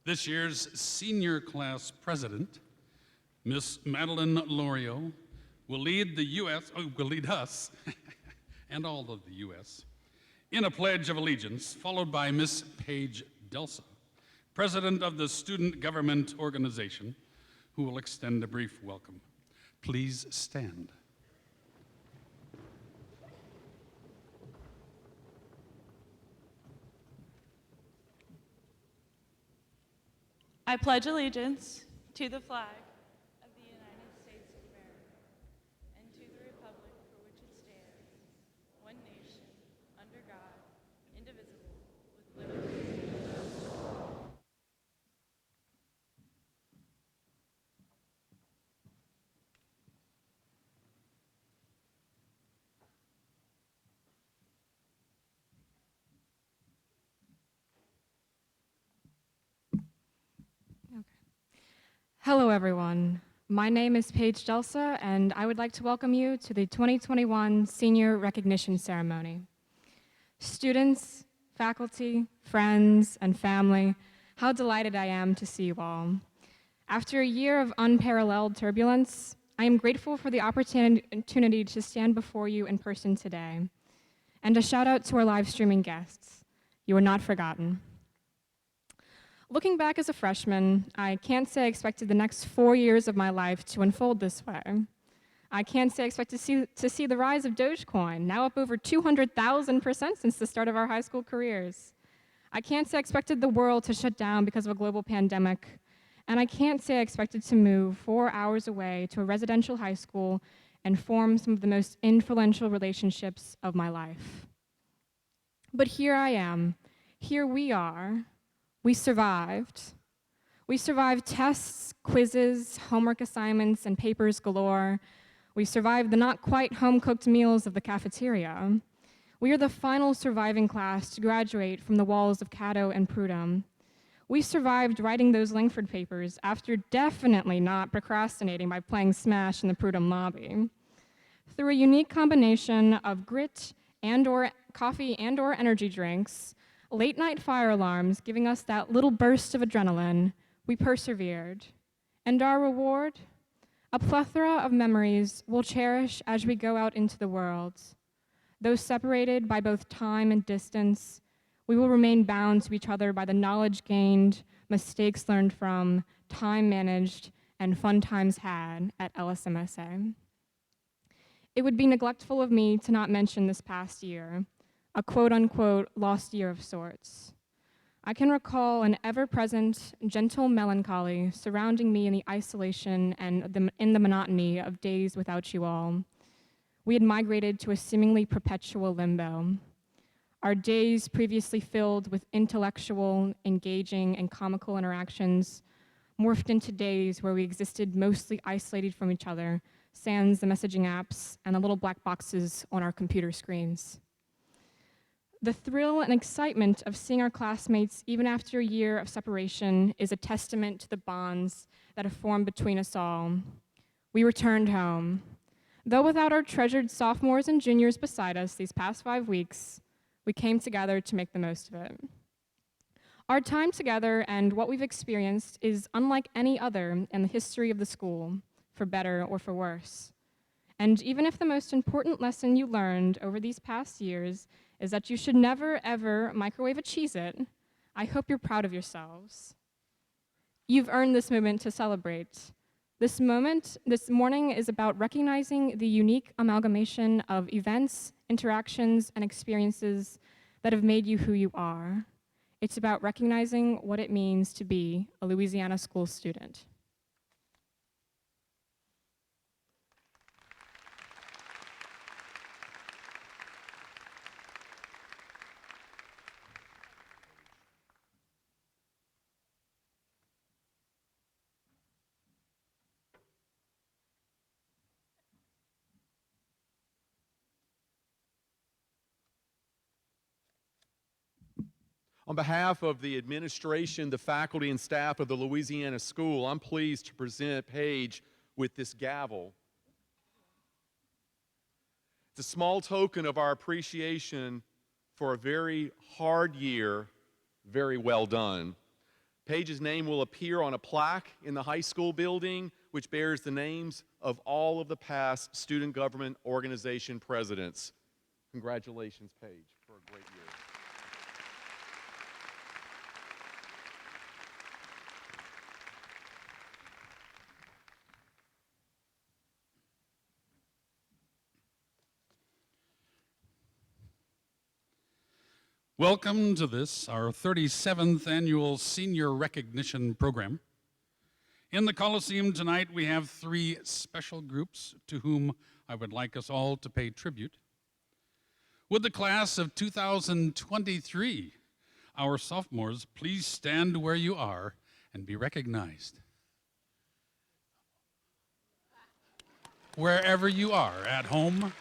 This year's senior class president, Miss Madeline Lorio, will lead us, and all of the U.S., in a Pledge of Allegiance, followed by Miss Paige Delsa, president of the Student Government Organization, who will extend a brief welcome. Please stand. I pledge allegiance to the flag of the United States of America and to the republic for which it stands, one nation, under God, indivisible, with liberty and justice for all. Hello, everyone. My name is Paige Delsa, and I would like to welcome you to the 2021 Senior Recognition Ceremony. Students, faculty, friends, and family, how delighted I am to see you all. After a year of unparalleled turbulence, I am grateful for the opportunity to stand before you in person today. And a shout out to our live streaming guests. You are not forgotten. Looking back as a freshman, I can't say I expected the next 4 years of my life to unfold this way. I can't say I expected to see the rise of Dogecoin, now up over 200,000% since the start of our high school careers. I can't say I expected the world to shut down because of a global pandemic. And I can't say I expected to move 4 hours away to a residential high school and form some of the most influential relationships of my life. But here I am. Here we are. We survived. We survived tests, quizzes, homework assignments, and papers galore. We survived the not quite home-cooked meals of the cafeteria. We are the final surviving class to graduate from the walls of Caddo and Prudhomme. We survived writing those Langford papers after definitely not procrastinating by playing Smash in the Prudhomme lobby. Through a unique combination of grit and/or coffee and/or energy drinks, late-night fire alarms giving us that little burst of adrenaline, we persevered. And our reward? A plethora of memories we'll cherish as we go out into the world. Though separated by both time and distance, we will remain bound to each other by the knowledge gained, mistakes learned from, time managed, and fun times had at LSMSA. It would be neglectful of me to not mention this past year, a quote-unquote lost year of sorts. I can recall an ever-present, gentle melancholy surrounding me in the isolation and in the monotony of days without you all. We had migrated to a seemingly perpetual limbo. Our days previously filled with intellectual, engaging, and comical interactions morphed into days where we existed mostly isolated from each other, sans the messaging apps and the little black boxes on our computer screens. The thrill and excitement of seeing our classmates even after a year of separation is a testament to the bonds that have formed between us all. We returned home. Though without our treasured sophomores and juniors beside us these past 5 weeks, we came together to make the most of it. Our time together and what we've experienced is unlike any other in the history of the school, for better or for worse. And even if the most important lesson you learned over these past years is that you should never, ever microwave a Cheez-It, I hope you're proud of yourselves. You've earned this moment to celebrate. This morning is about recognizing the unique amalgamation of events, interactions, and experiences that have made you who you are. It's about recognizing what it means to be a Louisiana school student. On behalf of the administration, the faculty, and staff of the Louisiana School, I'm pleased to present Paige with this gavel. It's a small token of our appreciation for a very hard year, very well done. Paige's name will appear on a plaque in the high school building, which bears the names of all of the past student government organization presidents. Congratulations, Paige, for a great year. Welcome to this, our 37th annual Senior Recognition Program. In the Coliseum tonight, we have three special groups to whom I would like us all to pay tribute. Would the class of 2023, our sophomores, please stand where you are and be recognized? Wherever you are, at home,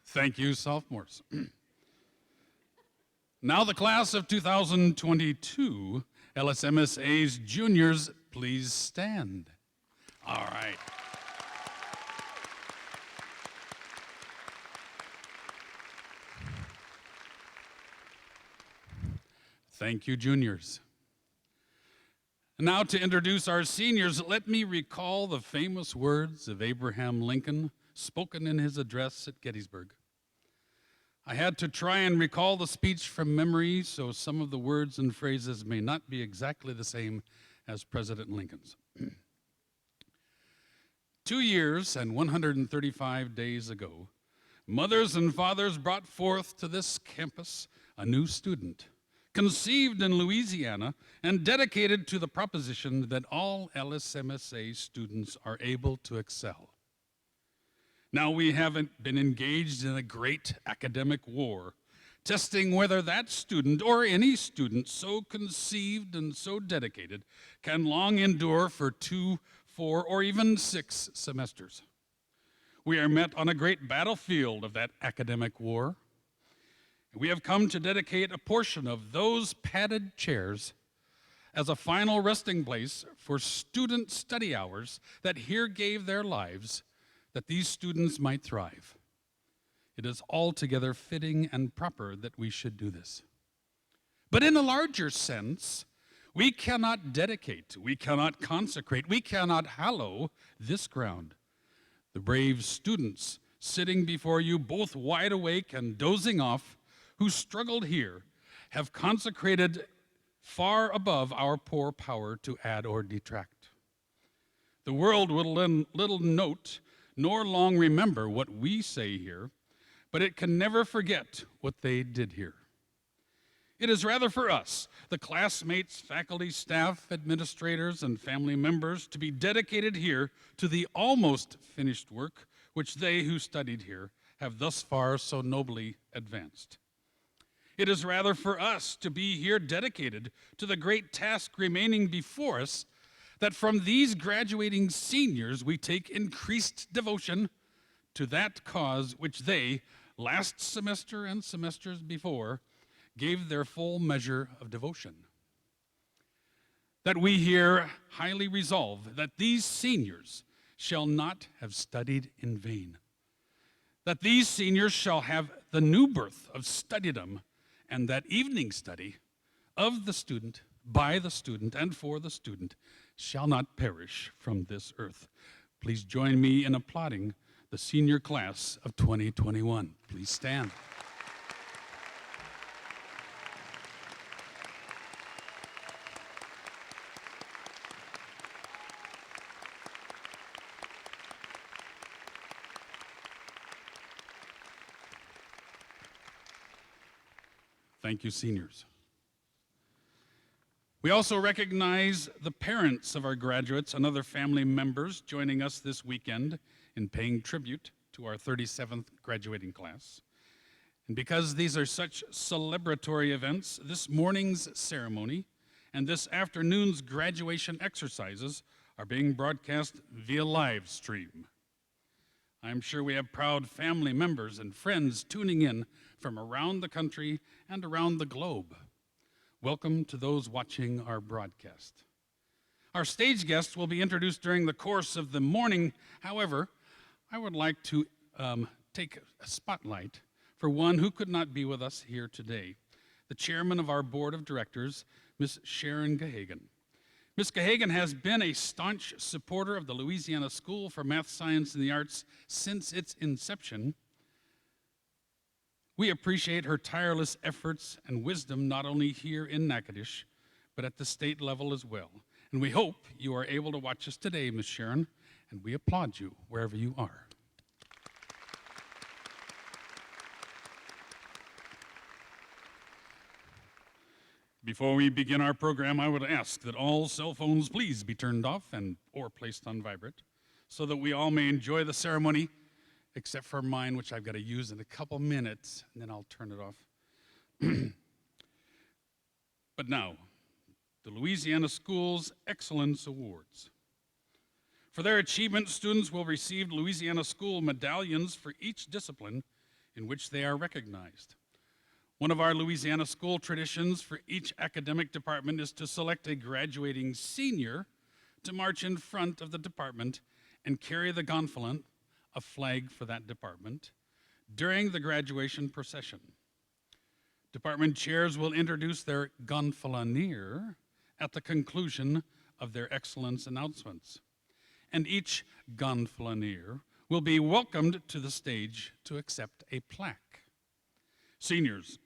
thank you, sophomores. Now the class of 2022, LSMSA's juniors, please stand. All right. Thank you, juniors. Now to introduce our seniors, let me recall the famous words of Abraham Lincoln spoken in his address at Gettysburg. I had to try and recall the speech from memory, so some of the words and phrases may not be exactly the same as President Lincoln's. 2 years and 135 days ago, mothers and fathers brought forth to this campus a new student, conceived in Louisiana and dedicated to the proposition that all LSMSA students are able to excel. Now we haven't been engaged in a great academic war, testing whether that student or any student so conceived and so dedicated can long endure for 2, 4, or even 6 semesters. We are met on a great battlefield of that academic war. We have come to dedicate a portion of those padded chairs as a final resting place for student study hours that here gave their lives that these students might thrive. It is altogether fitting and proper that we should do this. But in a larger sense, we cannot dedicate, we cannot consecrate, we cannot hallow this ground. The brave students sitting before you, both wide awake and dozing off, who struggled here, have consecrated far above our poor power to add or detract. The world will little note nor long remember what we say here, but it can never forget what they did here. It is rather for us, the classmates, faculty, staff, administrators, and family members, to be dedicated here to the almost finished work which they who studied here have thus far so nobly advanced. It is rather for us to be here dedicated to the great task remaining before us, that from these graduating seniors we take increased devotion to that cause which they, last semester and semesters before, gave their full measure of devotion. That we here highly resolve that these seniors shall not have studied in vain. That these seniors shall have the new birth of studydom, and that evening study of the student, by the student, and for the student shall not perish from this earth. Please join me in applauding the senior class of 2021. Please stand. Thank you, seniors. We also recognize the parents of our graduates and other family members joining us this weekend in paying tribute to our 37th graduating class. And because these are such celebratory events, this morning's ceremony and this afternoon's graduation exercises are being broadcast via live stream. I'm sure we have proud family members and friends tuning in from around the country and around the globe. Welcome to those watching our broadcast. Our stage guests will be introduced during the course of the morning. However, I would like to take a spotlight for one who could not be with us here today, the chairman of our board of directors, Ms. Sharon Gahagan. Ms. Gahagan has been a staunch supporter of the Louisiana School for Math, Science, and the Arts since its inception. We appreciate her tireless efforts and wisdom not only here in Natchitoches, but at the state level as well. And we hope you are able to watch us today, Ms. Sharon, and we applaud you wherever you are. Before we begin our program, I would ask that all cell phones please be turned off or placed on vibrate so that we all may enjoy the ceremony, except for mine, which I've got to use in a couple minutes, and then I'll turn it off. But now, the Louisiana Schools Excellence Awards. For their achievement, students will receive Louisiana School medallions for each discipline in which they are recognized. One of our Louisiana school traditions for each academic department is to select a graduating senior to march in front of the department and carry the gonfalon, a flag for that department, during the graduation procession. Department chairs will introduce their gonfalonier at the conclusion of their excellence announcements, and each gonfalonier will be welcomed to the stage to accept a plaque. Seniors,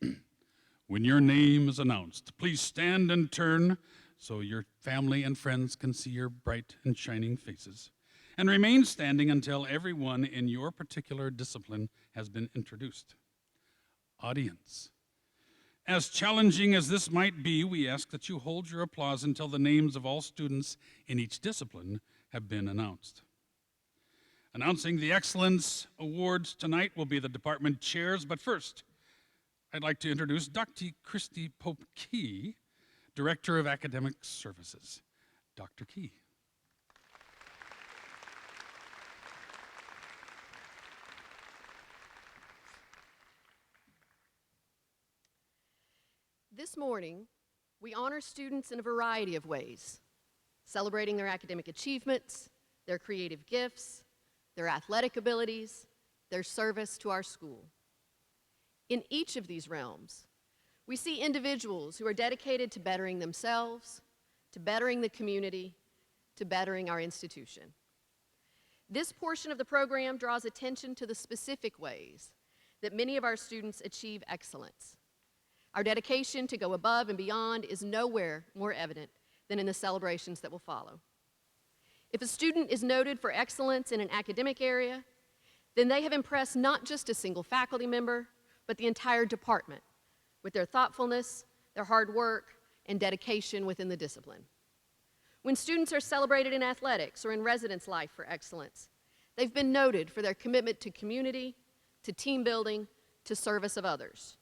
when your name is announced, please stand and turn so your family and friends can see your bright and shining faces, and remain standing until everyone in your particular discipline has been introduced. Audience, as challenging as this might be, we ask that you hold your applause until the names of all students in each discipline have been announced. Announcing the Excellence Awards tonight will be the department chairs, but first, I'd like to introduce Dr. Christy Pope-Key, Director of Academic Services. Dr. Key. This morning, we honor students in a variety of ways, celebrating their academic achievements, their creative gifts, their athletic abilities, their service to our school. In each of these realms, we see individuals who are dedicated to bettering themselves, to bettering the community, to bettering our institution. This portion of the program draws attention to the specific ways that many of our students achieve excellence. Our dedication to go above and beyond is nowhere more evident than in the celebrations that will follow. If a student is noted for excellence in an academic area, then they have impressed not just a single faculty member, but the entire department with their thoughtfulness, their hard work, and dedication within the discipline. When students are celebrated in athletics or in residence life for excellence, they've been noted for their commitment to community, to team building, to service of others.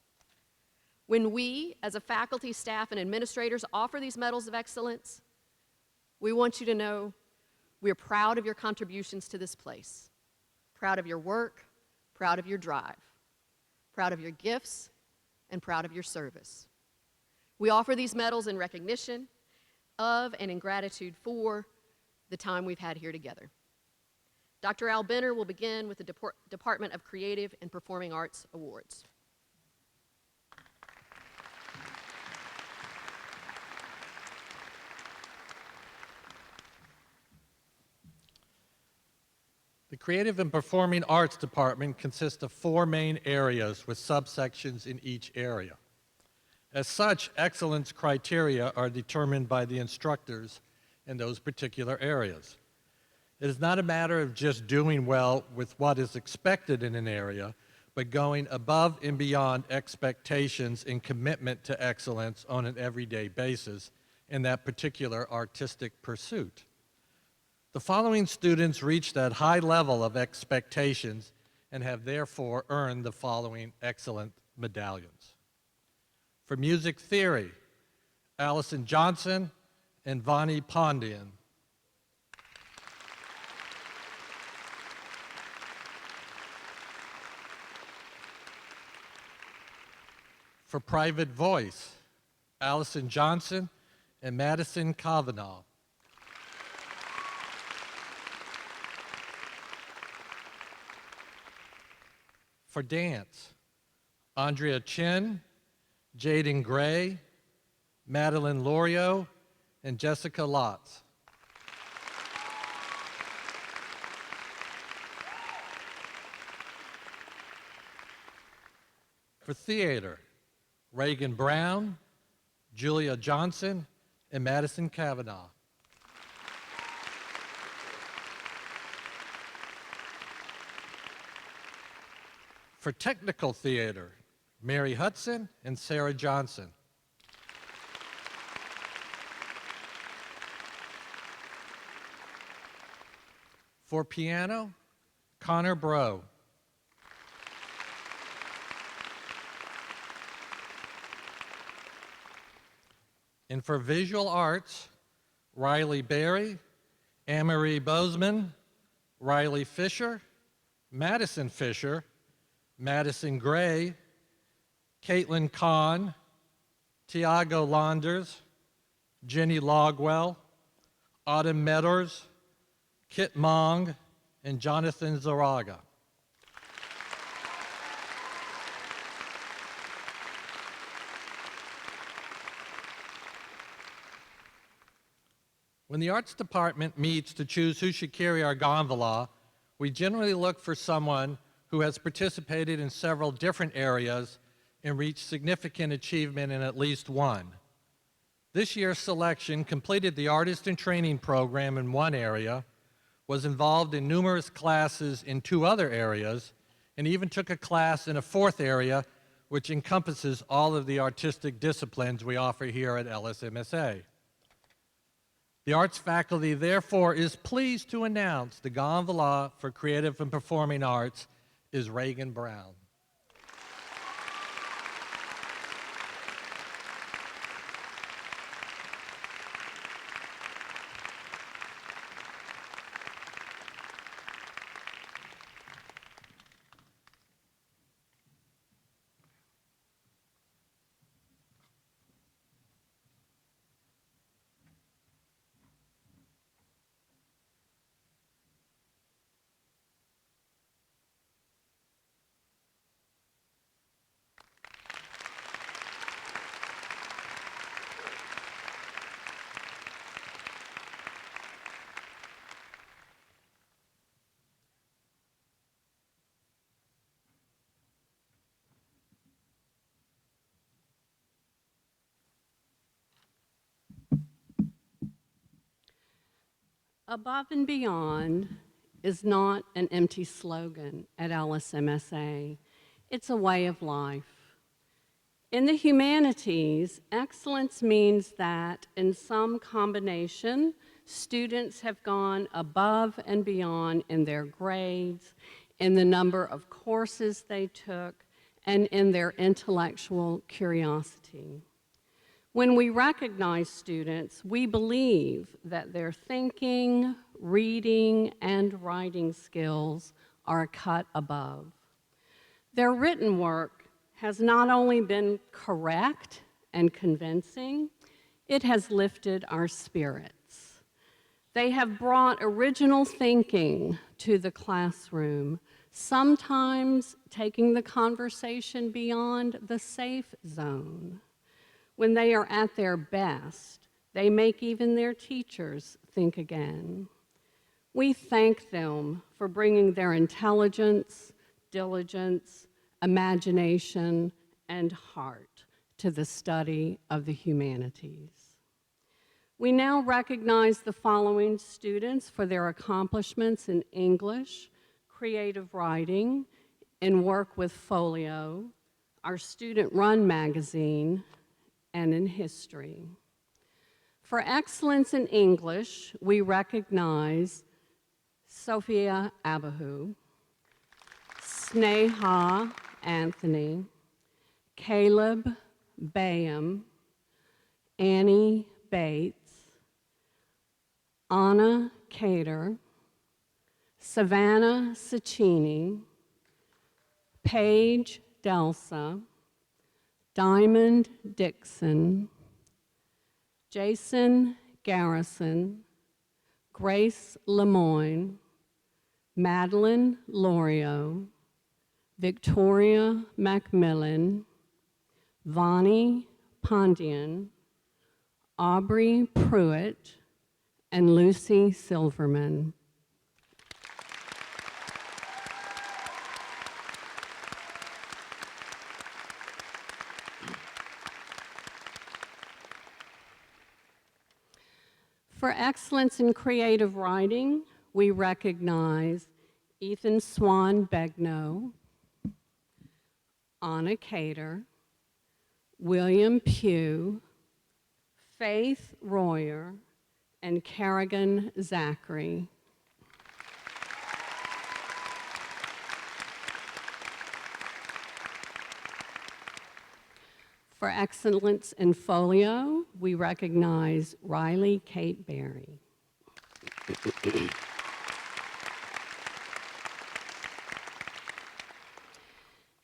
When we, as a faculty, staff, and administrators, offer these medals of excellence, we want you to know we're proud of your contributions to this place, proud of your work, proud of your drive, proud of your gifts, and proud of your service. We offer these medals in recognition of and in gratitude for the time we've had here together. Dr. Al Benner will begin with the Department of Creative and Performing Arts Awards. The Creative and Performing Arts Department consists of 4 main areas with subsections in each area. As such, excellence criteria are determined by the instructors in those particular areas. It is not a matter of just doing well with what is expected in an area, but going above and beyond expectations and commitment to excellence on an everyday basis in that particular artistic pursuit. The following students reach that high level of expectations and have therefore earned the following excellent medallions. For music theory, Allison Johnson and Vani Pandian. For private voice, Allison Johnson and Madison Kavanaugh. For dance, Andrea Chin, Jaden Gray, Madeline Lorio, and Jessica Lotz. For theater, Reagan Brown, Julia Johnson, and Madison Kavanaugh. For technical theater, Mary Hudson and Sarah Johnson. For piano, Connor Bro. And for visual arts, Riley Berry, Anne-Marie Bozeman, Riley Fisher, Madison Fisher, Madison Gray, Caitlin Kahn, Tiago Launders, Jenny Logwell, Autumn Meadors, Kit Mong, and Jonathan Zaraga. When the arts department meets to choose who should carry our gondola, we generally look for someone who has participated in several different areas and reached significant achievement in at least one. This year's selection completed the artist in training program in one area, was involved in numerous classes in two other areas, and even took a class in a fourth area, which encompasses all of the artistic disciplines we offer here at LSMSA. The arts faculty, therefore, is pleased to announce the gondola for creative and performing arts is Reagan Brown. Above and beyond is not an empty slogan at LSMSA. It's a way of life. In the humanities, excellence means that in some combination, students have gone above and beyond in their grades, in the number of courses they took, and in their intellectual curiosity. When we recognize students, we believe that their thinking, reading, and writing skills are a cut above. Their written work has not only been correct and convincing, it has lifted our spirits. They have brought original thinking to the classroom, sometimes taking the conversation beyond the safe zone. When they are at their best, they make even their teachers think again. We thank them for bringing their intelligence, diligence, imagination, and heart to the study of the humanities. We now recognize the following students for their accomplishments in English, creative writing, in work with folio, our student-run magazine, and in history. For excellence in English, we recognize Sophia Abahu, Sneha Anthony, Caleb Bayham, Annie Bates, Anna Cater, Savannah Cicchini, Paige Delsa, Diamond Dixon, Jason Garrison, Grace Lemoyne, Madeline Lorio, Victoria Macmillan, Vani Pandian, Aubrey Pruitt, and Lucy Silverman. For excellence in creative writing, we recognize Ethan Swan Begno, Anna Cater, William Pugh, Faith Royer, and Kerrigan Zachary. For excellence in folio, we recognize Riley Kate Berry.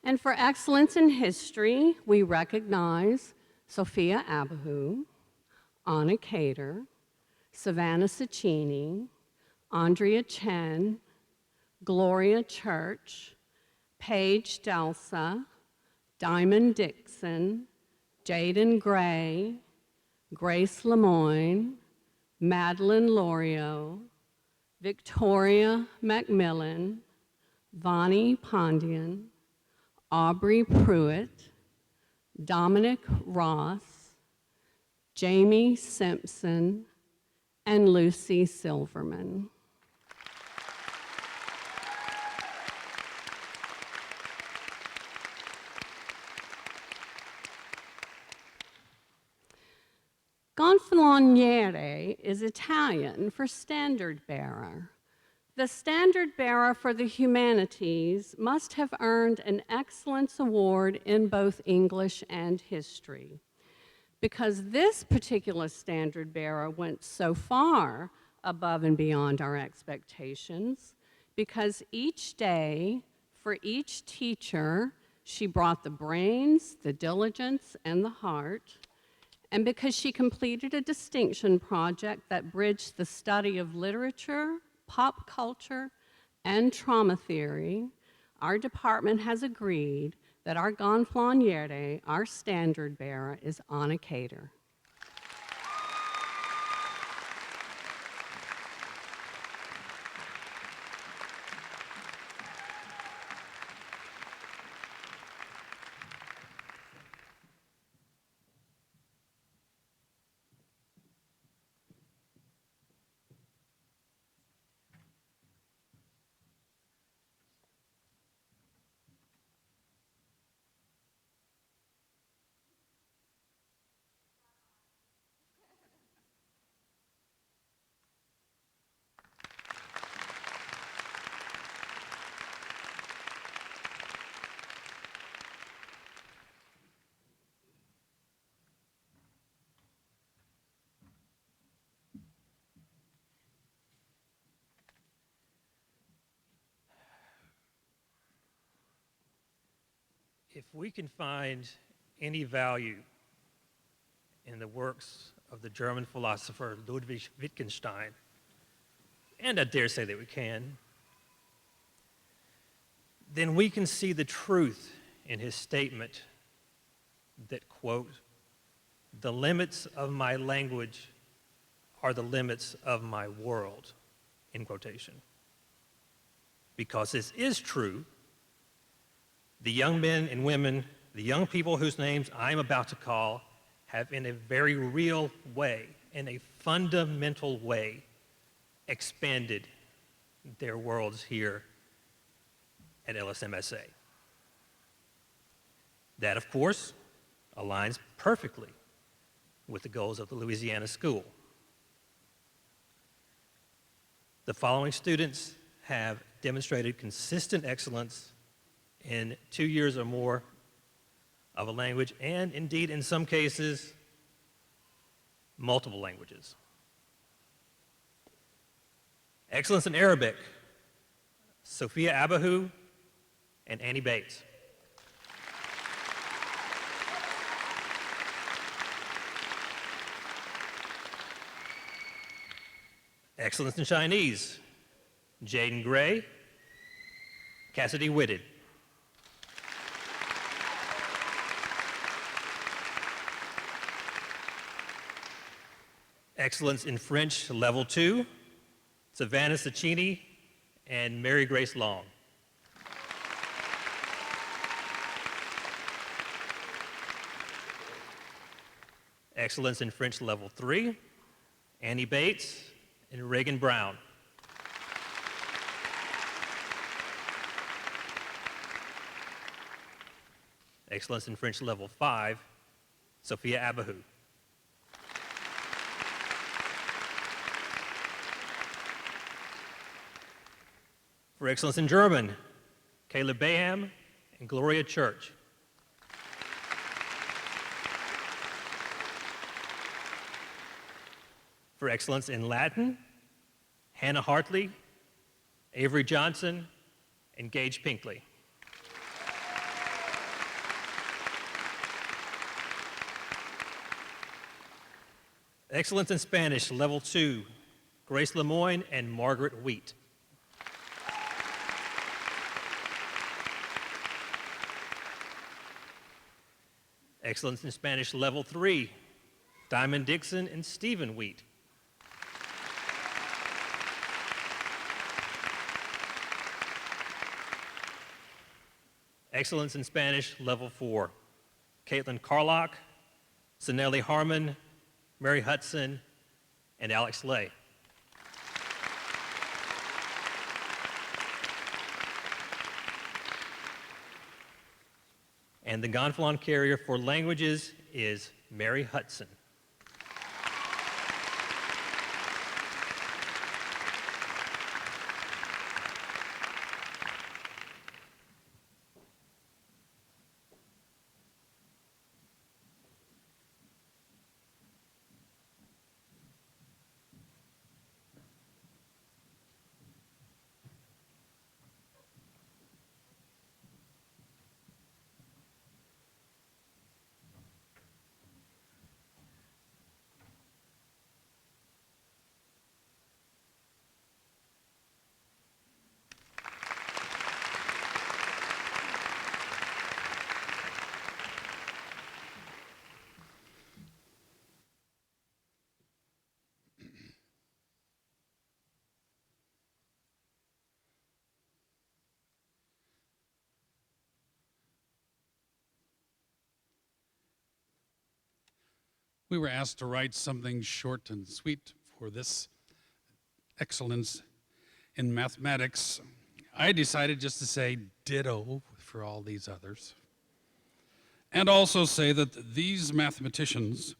And for excellence in history, we recognize Sophia Abahu, Anna Cater, Savannah Cicchini, Andrea Chen, Gloria Church, Paige Delsa, Diamond Dixon, Jaden Gray, Grace Lemoyne, Madeline Lorio, Victoria Macmillan, Vani Pandian, Aubrey Pruitt, Dominic Ross, Jamie Simpson, and Lucy Silverman. Gonfaloniere is Italian for standard bearer. The standard bearer for the humanities must have earned an Excellence Award in both English and history. Because this particular standard bearer went so far above and beyond our expectations, because each day, for each teacher, she brought the brains, the diligence, and the heart, and because she completed a distinction project that bridged the study of literature, pop culture, and trauma theory, our department has agreed that our gonfaloniere, our standard bearer, is Anna Cater. If we can find any value in the works of the German philosopher Ludwig Wittgenstein, and I dare say that we can, then we can see the truth in his statement that, quote, "The limits of my language are the limits of my world," in quotation. Because this is true, the young men and women, the young people whose names I'm about to call, have in a very real way, in a fundamental way, expanded their worlds here at LSMSA. That, of course, aligns perfectly with the goals of the Louisiana School. The following students have demonstrated consistent excellence in 2 years or more of a language, and indeed, in some cases, multiple languages. Excellence in Arabic, Sophia Abahu and Annie Bates. Excellence in Chinese, Jaden Gray, Cassidy Whitted. Excellence in French, Level 2, Savannah Cicchini and Mary Grace Long. Excellence in French, Level 3, Annie Bates and Reagan Brown. Excellence in French, Level 5, Sophia Abahu. For Excellence in German, Caleb Bayham and Gloria Church. For Excellence in Latin, Hannah Hartley, Avery Johnson, and Gage Pinkley. Excellence in Spanish, Level 2, Grace Lemoyne and Margaret Wheat. Excellence in Spanish, Level 3, Diamond Dixon and Stephen Wheat. Excellence in Spanish, Level 4, Caitlin Carlock, Sanelli Harmon, Mary Hudson, and Alex Lay. And the Gonfalon carrier for languages is Mary Hudson. We were asked to write something short and sweet for this excellence in mathematics. I decided just to say ditto for all these others. And also say that these mathematicians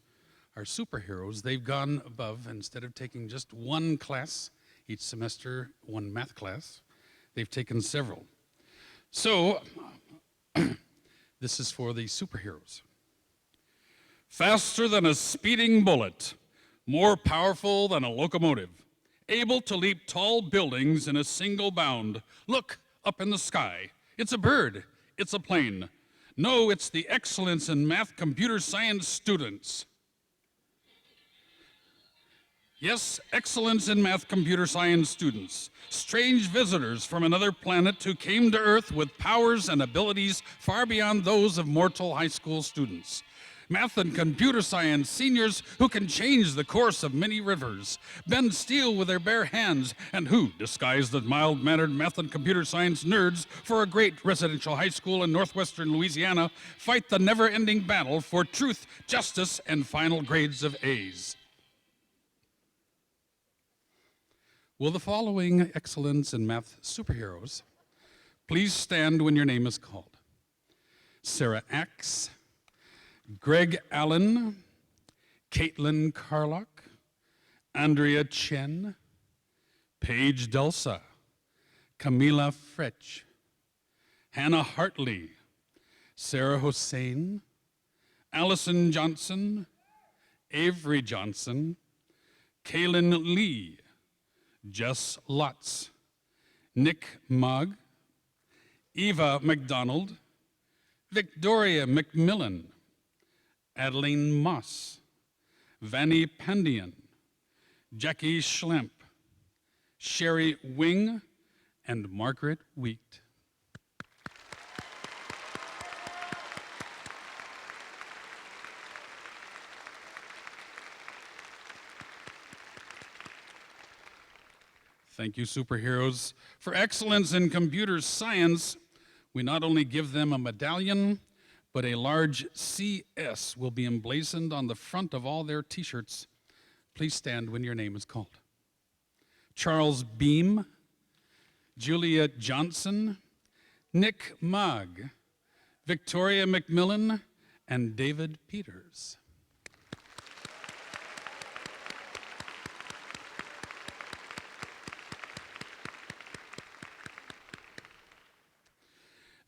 are superheroes. They've gone above. Instead of taking just one class each semester, one math class, they've taken several. So, this is for the superheroes. Faster than a speeding bullet, more powerful than a locomotive, able to leap tall buildings in a single bound. Look up in the sky. It's a bird. It's a plane. No, it's the excellence in math computer science students. Yes, excellence in math computer science students. Strange visitors from another planet who came to Earth with powers and abilities far beyond those of mortal high school students. Math and computer science seniors who can change the course of many rivers, bend steel with their bare hands, and who, disguised as mild-mannered math and computer science nerds for a great residential high school in northwestern Louisiana, fight the never-ending battle for truth, justice, and final grades of A's. Will the following excellence in math superheroes please stand when your name is called? Sarah Axe, Greg Allen, Caitlin Carlock, Andrea Chen, Paige Delsa, Camila Fretch, Hannah Hartley, Sarah Hossein, Allison Johnson, Avery Johnson, Kaylin Lee, Jess Lutz, Nick Mugg, Eva McDonald, Victoria McMillan, Adeline Moss, Vanny Pandian, Jackie Schlemp, Sherry Wing, and Margaret Wheat. Thank you, superheroes. For excellence in computer science, we not only give them a medallion, but a large CS will be emblazoned on the front of all their t-shirts. Please stand when your name is called. Charles Beam, Julia Johnson, Nick Mogg, Victoria McMillan, and David Peters.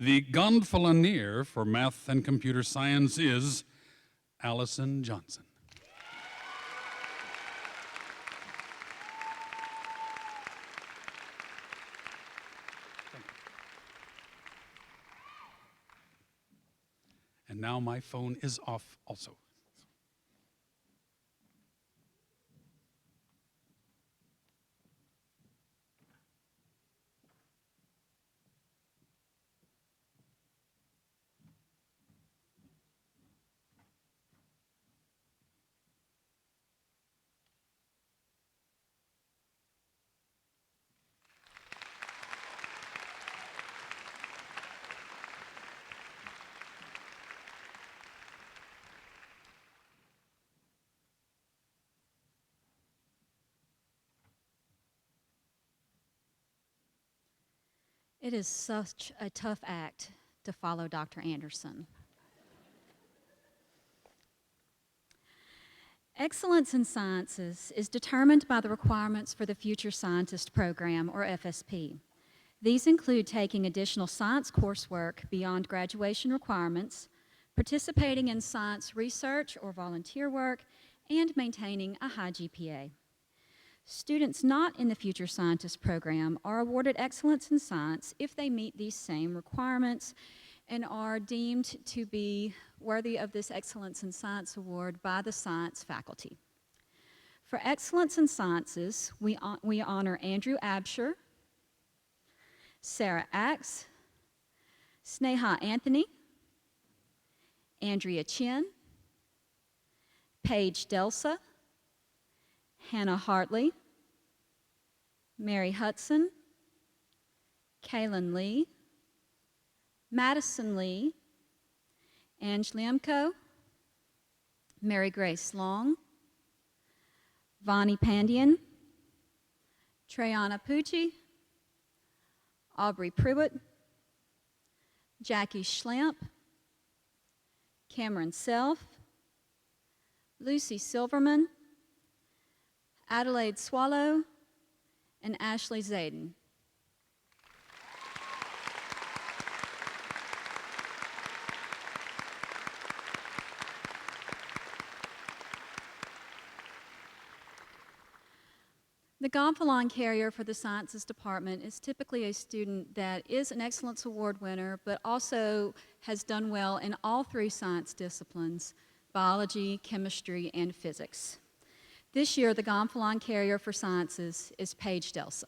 The Gonfalonier for math and computer science is Allison Johnson. And now my phone is off also. It is such a tough act to follow Dr. Anderson. Excellence in sciences is determined by the requirements for the Future Scientist Program, or FSP. These include taking additional science coursework beyond graduation requirements, participating in science research or volunteer work, and maintaining a high GPA. Students not in the Future Scientist Program are awarded excellence in science if they meet these same requirements and are deemed to be worthy of this Excellence in Science Award by the science faculty. For Excellence in Sciences, we honor Andrew Absher, Sarah Axe, Sneha Anthony, Andrea Chin, Paige Delsa, Hannah Hartley, Mary Hudson, Kaylin Lee, Madison Lee, Ange Lemko, Mary Grace Long, Vani Pandian, Trayana Pucci, Aubrey Pruitt, Jackie Schlamp, Cameron Self, Lucy Silverman, Adelaide Swallow, and Ashley Zayden. The Gonfalon carrier for the Sciences Department is typically a student that is an Excellence Award winner, but also has done well in all three science disciplines, biology, chemistry, and physics. This year, the Gonfalon carrier for sciences is Paige Delsa.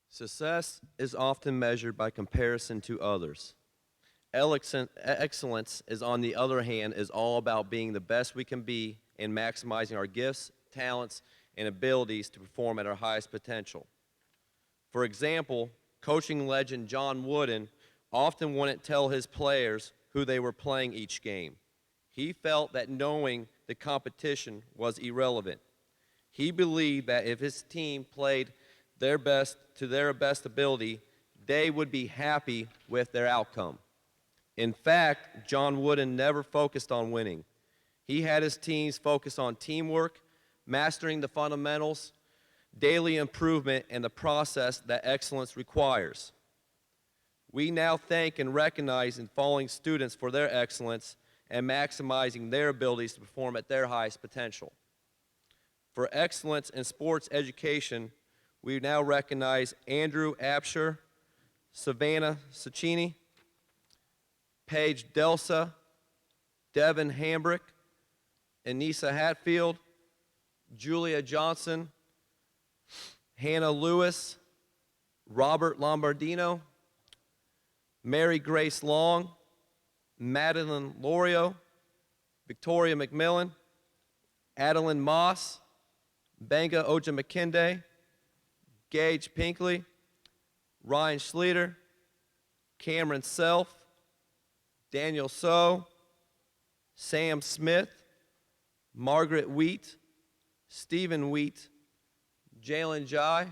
Success is often measured by comparison to others. Excellence is, on the other hand, is all about being the best we can be and maximizing our gifts, talents, and abilities to perform at our highest potential. For example, coaching legend John Wooden often wouldn't tell his players who they were playing each game. He felt that knowing the competition was irrelevant. He believed that if his team played their best to their best ability, they would be happy with their outcome. In fact, John Wooden never focused on winning. He had his teams focus on teamwork, mastering the fundamentals, daily improvement, and the process that excellence requires. We now thank and recognize and following students for their excellence and maximizing their abilities to perform at their highest potential. For excellence in sports education, we now recognize Andrew Absher, Savannah Ciccini, Paige Delsa, Devin Hambrick, Anissa Hatfield, Julia Johnson, Hannah Lewis, Robert Lombardino, Mary Grace Long, Madeline Lorio, Victoria McMillan, Adeline Moss, Benga Oja McKinde, Gage Pinkley, Ryan Schleter, Cameron Self, Daniel So, Sam Smith, Margaret Wheat, Stephen Wheat, Jalen Jai,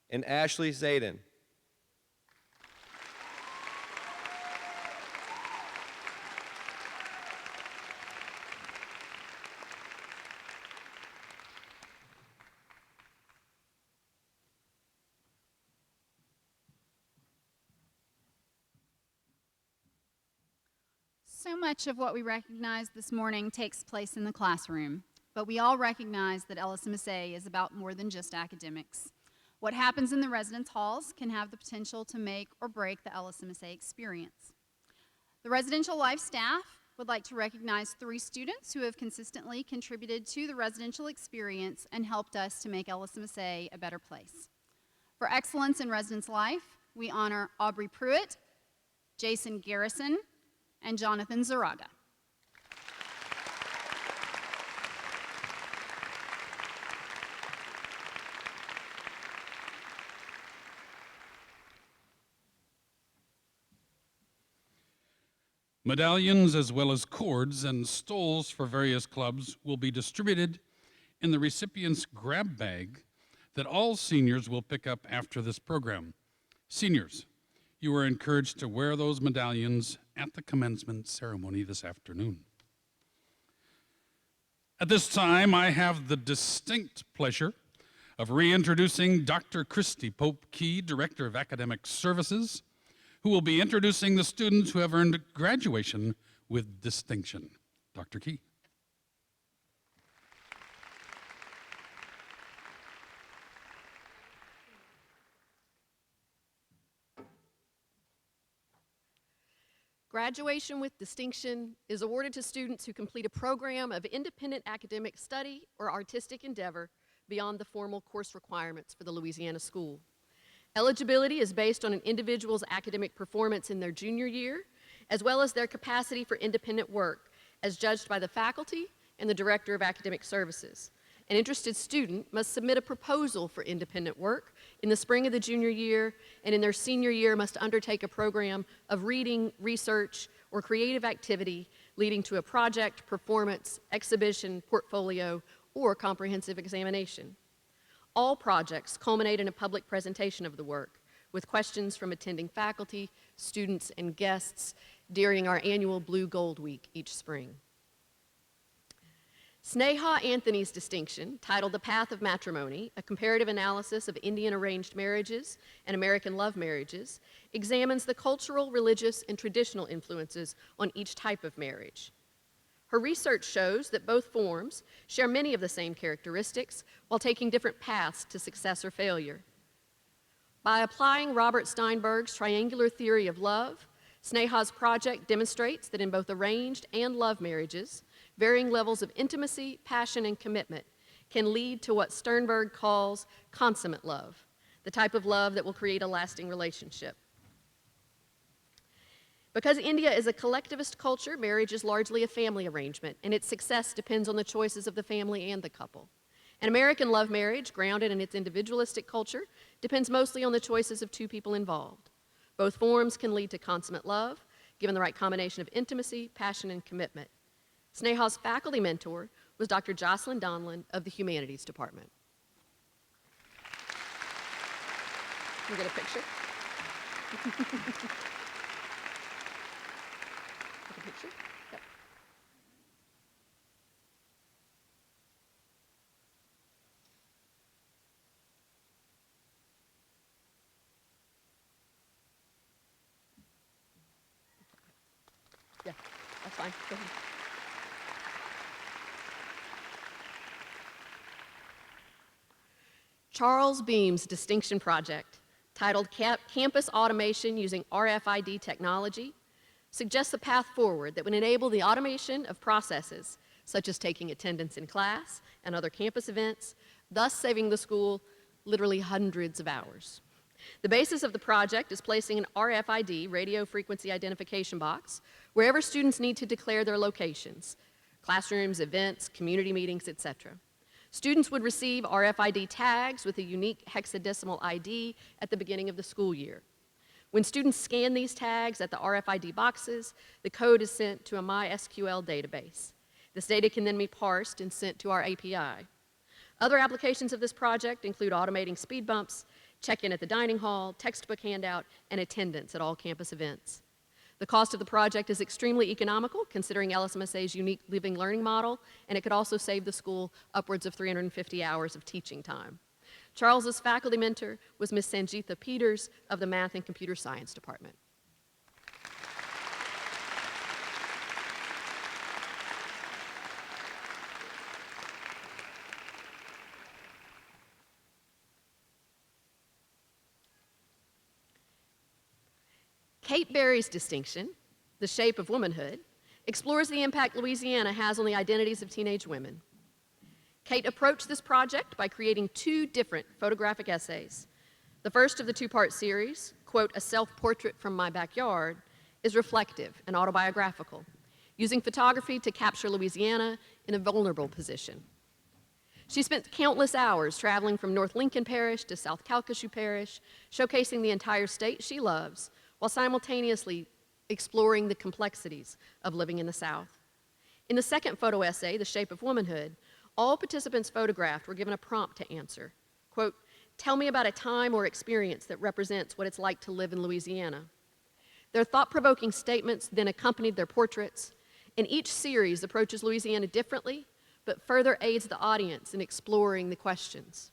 and Ashley Zayden. So much of what we recognize this morning takes place in the classroom, but we all recognize that LSMSA is about more than just academics. What happens in the residence halls can have the potential to make or break the LSMSA experience. The residential life staff would like to recognize 3 students who have consistently contributed to the residential experience and helped us to make LSMSA a better place. For excellence in residence life, we honor Aubrey Pruitt, Jason Garrison, and Jonathan Zaraga. Medallions as well as cords and stoles for various clubs will be distributed in the recipient's grab bag that all seniors will pick up after this program. Seniors, you are encouraged to wear those medallions at the commencement ceremony this afternoon. At this time, I have the distinct pleasure of reintroducing Dr. Christy Pope Key, Director of Academic Services, who will be introducing the students who have earned graduation with distinction. Dr. Key. Graduation with distinction is awarded to students who complete a program of independent academic study or artistic endeavor beyond the formal course requirements for the Louisiana school. Eligibility is based on an individual's academic performance in their junior year, as well as their capacity for independent work, as judged by the faculty and the Director of Academic Services. An interested student must submit a proposal for independent work in the spring of the junior year, and in their senior year must undertake a program of reading, research, or creative activity leading to a project, performance, exhibition, portfolio, or comprehensive examination. All projects culminate in a public presentation of the work, with questions from attending faculty, students, and guests during our annual Blue Gold Week each spring. Sneha Anthony's distinction, titled The Path of Matrimony, a comparative analysis of Indian arranged marriages and American love marriages, examines the cultural, religious, and traditional influences on each type of marriage. Her research shows that both forms share many of the same characteristics while taking different paths to success or failure. By applying Robert Steinberg's triangular theory of love, Sneha's project demonstrates that in both arranged and love marriages, varying levels of intimacy, passion, and commitment can lead to what Sternberg calls consummate love, the type of love that will create a lasting relationship. Because India is a collectivist culture, marriage is largely a family arrangement, and its success depends on the choices of the family and the couple. An American love marriage, grounded in its individualistic culture, depends mostly on the choices of 2 people involved. Both forms can lead to consummate love, given the right combination of intimacy, passion, and commitment. Sneha's faculty mentor was Dr. Jocelyn Donlin of the Humanities Department. Can we get a picture? Take a picture? Yep. Yeah, that's fine. Go ahead. Charles Beam's distinction project, titled Campus Automation Using RFID Technology, suggests a path forward that would enable the automation of processes, such as taking attendance in class and other campus events, thus saving the school literally hundreds of hours. The basis of the project is placing an RFID, radio frequency identification box, wherever students need to declare their locations, classrooms, events, community meetings, etc. Students would receive RFID tags with a unique hexadecimal ID at the beginning of the school year. When students scan these tags at the RFID boxes, the code is sent to a MySQL database. This data can then be parsed and sent to our API. Other applications of this project include automating speed bumps, check-in at the dining hall, textbook handout, and attendance at all campus events. The cost of the project is extremely economical, considering LSMSA's unique living learning model, and it could also save the school upwards of 350 hours of teaching time. Charles's faculty mentor was Ms. Sangeetha Peters of the Math and Computer Science Department. Kate Berry's distinction, The Shape of Womanhood, explores the impact Louisiana has on the identities of teenage women. Kate approached this project by creating 2 different photographic essays. The first of the 2-part series, quote, A Self-Portrait from My Backyard, is reflective and autobiographical, using photography to capture Louisiana in a vulnerable position. She spent countless hours traveling from North Lincoln Parish to South Calcasieu Parish, showcasing the entire state she loves, while simultaneously exploring the complexities of living in the South. In the second photo essay, The Shape of Womanhood, all participants photographed were given a prompt to answer. Quote, tell me about a time or experience that represents what it's like to live in Louisiana. Their thought-provoking statements then accompanied their portraits, and each series approaches Louisiana differently, but further aids the audience in exploring the questions.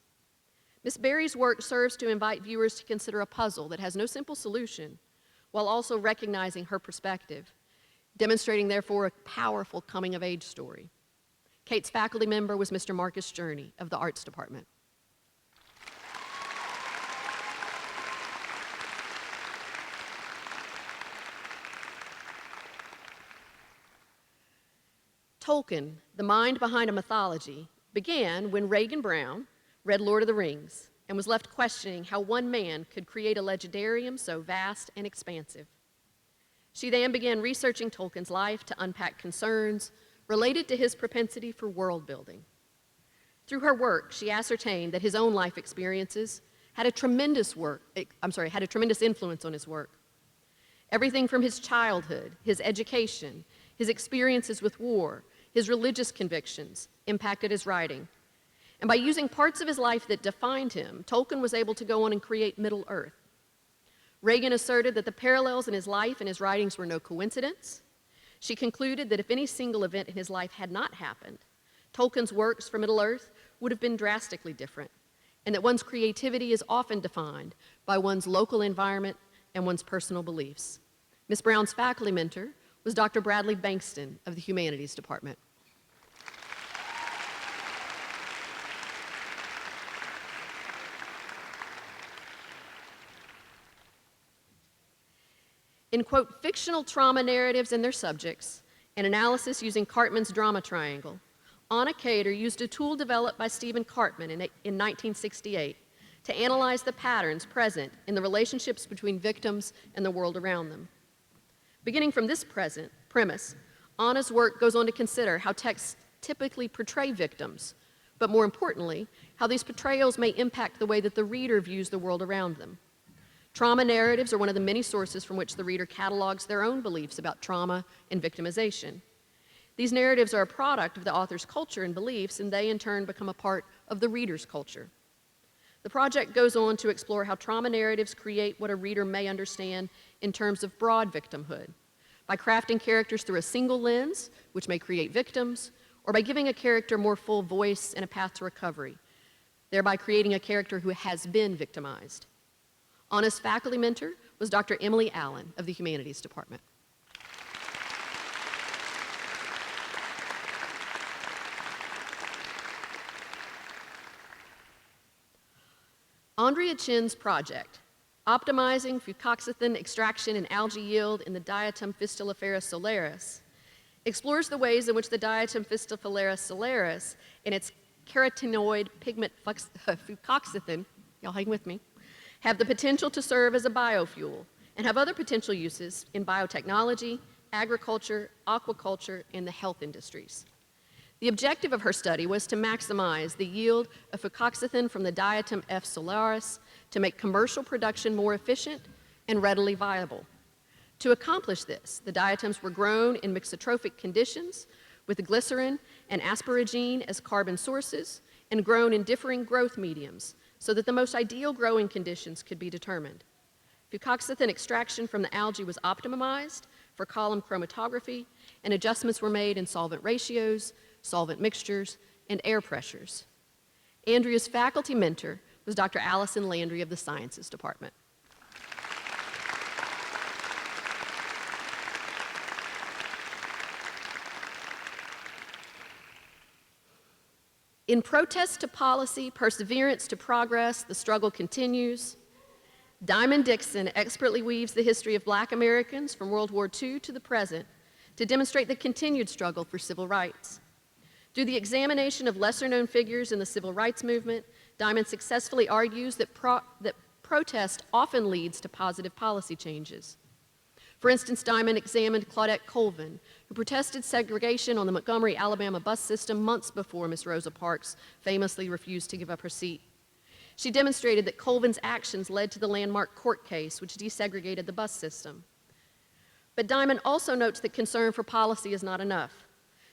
Ms. Berry's work serves to invite viewers to consider a puzzle that has no simple solution, while also recognizing her perspective, demonstrating, therefore, a powerful coming-of-age story. Kate's faculty member was Mr. Marcus Journey of the Arts Department. Tolkien, the mind behind a mythology, began when Regan Brown read Lord of the Rings and was left questioning how one man could create a legendarium so vast and expansive. She then began researching Tolkien's life to unpack concerns related to his propensity for world building. Through her work, she ascertained that his own life experiences had a tremendous influence on his work. Everything from his childhood, his education, his experiences with war, his religious convictions impacted his writing. And by using parts of his life that defined him, Tolkien was able to go on and create Middle-earth. Regan asserted that the parallels in his life and his writings were no coincidence. She concluded that if any single event in his life had not happened, Tolkien's works for Middle-earth would have been drastically different, and that one's creativity is often defined by one's local environment and one's personal beliefs. Ms. Brown's faculty mentor was Dr. Bradley Bankston of the Humanities Department. In, quote, fictional trauma narratives and their subjects, an analysis using Cartman's drama triangle, Anna Cater used a tool developed by Stephen Cartman in 1968 to analyze the patterns present in the relationships between victims and the world around them. Beginning from this premise, Anna's work goes on to consider how texts typically portray victims, but more importantly, how these portrayals may impact the way that the reader views the world around them. Trauma narratives are one of the many sources from which the reader catalogs their own beliefs about trauma and victimization. These narratives are a product of the author's culture and beliefs, and they in turn become a part of the reader's culture. The project goes on to explore how trauma narratives create what a reader may understand in terms of broad victimhood, by crafting characters through a single lens, which may create victims, or by giving a character more full voice and a path to recovery, thereby creating a character who has been victimized. Anna's faculty mentor was Dr. Emily Allen of the Humanities Department. Andrea Chin's project, Optimizing Fucoxanthin Extraction and Algae Yield in the Diatom Fistulifera solaris, explores the ways in which the Diatom Fistulifera solaris and its carotenoid pigment fucoxanthin, y'all hang with me, have the potential to serve as a biofuel and have other potential uses in biotechnology, agriculture, aquaculture, and the health industries. The objective of her study was to maximize the yield of fucoxanthin from the Diatom F. solaris to make commercial production more efficient and readily viable. To accomplish this, the diatoms were grown in mixotrophic conditions with glycerin and asparagine as carbon sources and grown in differing growth mediums so that the most ideal growing conditions could be determined. Fucoxanthin extraction from the algae was optimized for column chromatography, and adjustments were made in solvent ratios, solvent mixtures, and air pressures. Andrea's faculty mentor was Dr. Allison Landry of the Sciences Department. In protest to policy, perseverance to progress, the struggle continues. Diamond Dixon expertly weaves the history of Black Americans from World War II to the present to demonstrate the continued struggle for civil rights. Through the examination of lesser-known figures in the civil rights movement, Diamond successfully argues that protest often leads to positive policy changes. For instance, Diamond examined Claudette Colvin, who protested segregation on the Montgomery, Alabama bus system months before Miss Rosa Parks famously refused to give up her seat. She demonstrated that Colvin's actions led to the landmark court case which desegregated the bus system. But Diamond also notes that concern for policy is not enough.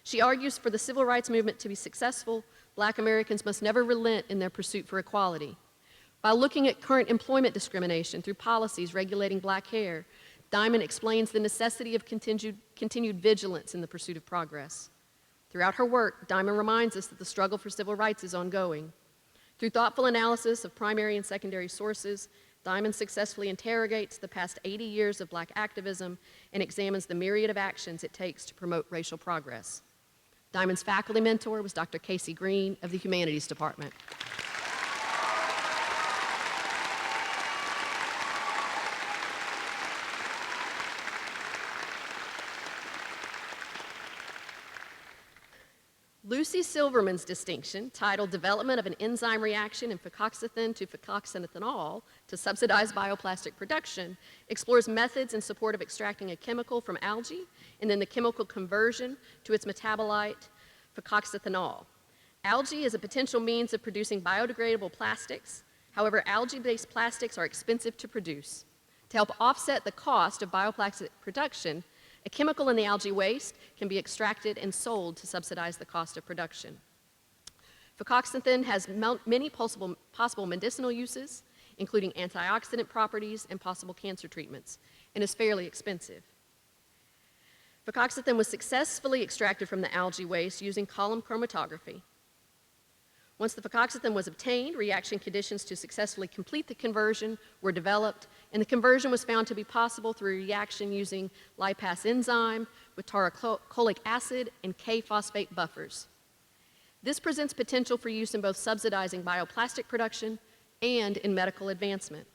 She argues for the civil rights movement to be successful, Black Americans must never relent in their pursuit for equality. By looking at current employment discrimination through policies regulating Black hair, Diamond explains the necessity of continued vigilance in the pursuit of progress. Throughout her work, Diamond reminds us that the struggle for civil rights is ongoing. Through thoughtful analysis of primary and secondary sources, Diamond successfully interrogates the past 80 years of Black activism and examines the myriad of actions it takes to promote racial progress. Diamond's faculty mentor was Dr. Casey Green of the Humanities Department. Lucy Silverman's distinction, titled Development of an Enzyme Reaction in Fucoxanthin to Fucoxanethanol to Subsidize Bioplastic Production, explores methods in support of extracting a chemical from algae and then the chemical conversion to its metabolite, fucoxanethanol. Algae is a potential means of producing biodegradable plastics. However, algae-based plastics are expensive to produce. To help offset the cost of bioplastic production, a chemical in the algae waste can be extracted and sold to subsidize the cost of production. Fucoxanthin has many possible medicinal uses, including antioxidant properties and possible cancer treatments, and is fairly expensive. Fucoxanthin was successfully extracted from the algae waste using column chromatography. Once the fucoxanthin was obtained, reaction conditions to successfully complete the conversion were developed, and the conversion was found to be possible through a reaction using lipase enzyme with taurocholic acid and K-phosphate buffers. This presents potential for use in both subsidizing bioplastic production and in medical advancement.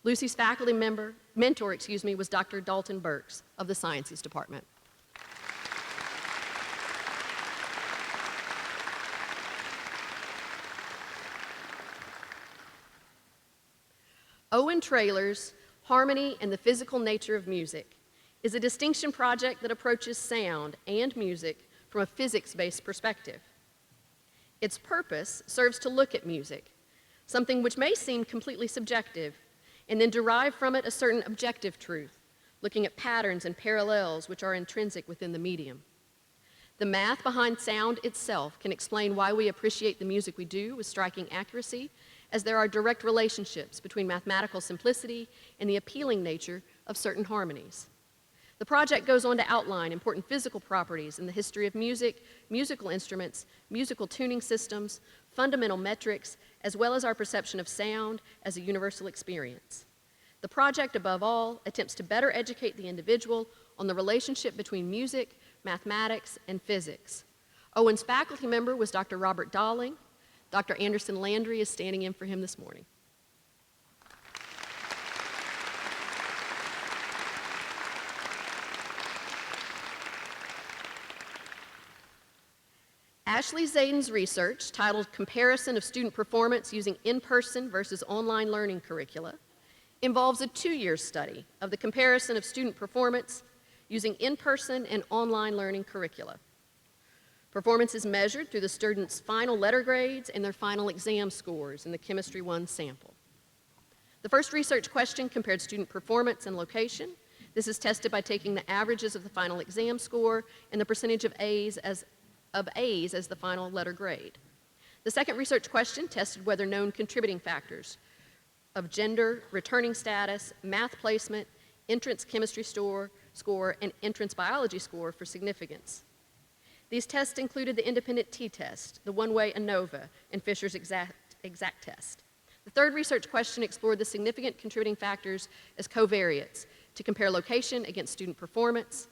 Lucy's faculty mentor was Dr. Dalton Burks of the Sciences Department. Owen Traylor's Harmony and the Physical Nature of Music is a distinction project that approaches sound and music from a physics-based perspective. Its purpose serves to look at music, something which may seem completely subjective, and then derive from it a certain objective truth, looking at patterns and parallels which are intrinsic within the medium. The math behind sound itself can explain why we appreciate the music we do with striking accuracy, as there are direct relationships between mathematical simplicity and the appealing nature of certain harmonies. The project goes on to outline important physical properties in the history of music, musical instruments, musical tuning systems, fundamental metrics, as well as our perception of sound as a universal experience. The project, above all, attempts to better educate the individual on the relationship between music, mathematics, and physics. Owen's faculty member was Dr. Robert Dahling. Dr. Anderson Landry is standing in for him this morning. Ashley Zayden's research, titled Comparison of Student Performance Using In-Person versus Online Learning Curricula, involves a 2-year study of the comparison of student performance using in-person and online learning curricula. Performance is measured through the students' final letter grades and their final exam scores in the Chemistry 1 sample. The first research question compared student performance and location. This is tested by taking the averages of the final exam score and the percentage of A's as the final letter grade. The second research question tested whether known contributing factors of gender, returning status, math placement, entrance chemistry score, and entrance biology score for significance. These tests included the independent t-test, the one-way ANOVA, and Fisher's exact test. The third research question explored the significant contributing factors as covariates to compare location against student performance.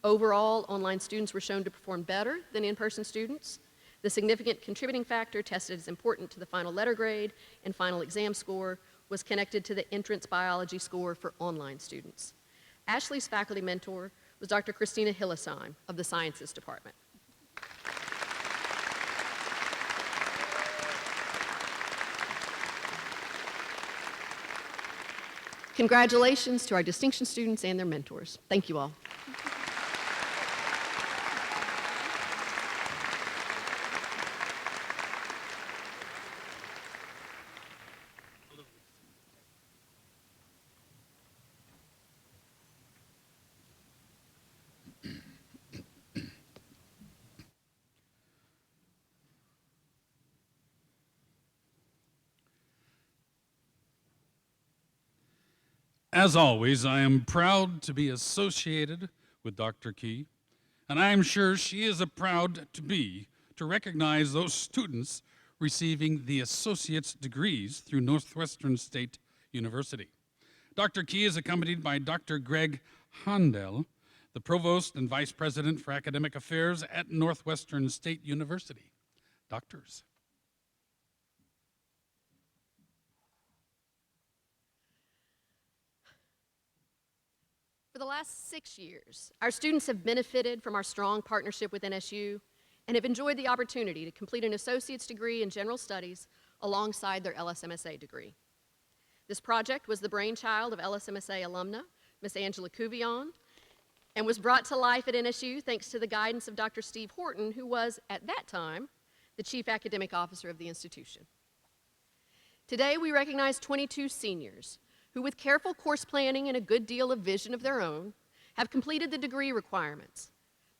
Overall, online students were shown to perform better than in-person students. The significant contributing factor tested as important to the final letter grade and final exam score was connected to the entrance biology score for online students. Ashley's faculty mentor was Dr. Christina Hillesheim of the Sciences Department. Congratulations to our distinction students and their mentors. Thank you all. As always, I am proud to be associated with Dr. Key, and I am sure she is proud to recognize those students receiving the associate's degrees through Northwestern State University. Dr. Key is accompanied by Dr. Greg Handel, the Provost and Vice President for Academic Affairs at Northwestern State University. Doctors. For the last 6 years, our students have benefited from our strong partnership with NSU and have enjoyed the opportunity to complete an associate's degree in general studies alongside their LSMSA degree. This project was the brainchild of LSMSA alumna, Ms. Angela Couvion, and was brought to life at NSU thanks to the guidance of Dr. Steve Horton, who was, at that time, the Chief Academic Officer of the institution. Today, we recognize 22 seniors who, with careful course planning and a good deal of vision of their own, have completed the degree requirements,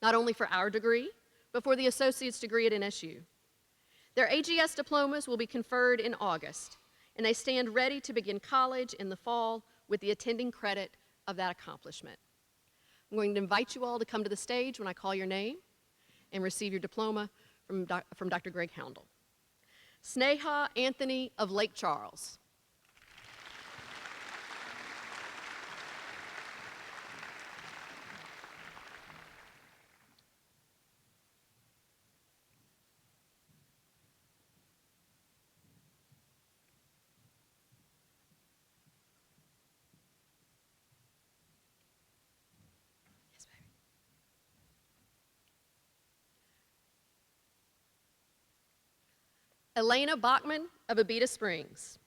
not only for our degree, but for the associate's degree at NSU. Their AGS diplomas will be conferred in August, and they stand ready to begin college in the fall with the attending credit of that accomplishment. I'm going to invite you all to come to the stage when I call your name and receive your diploma from Dr. Greg Houndel. Sneha Anthony of Lake Charles. Elena Bachman of Abita Springs.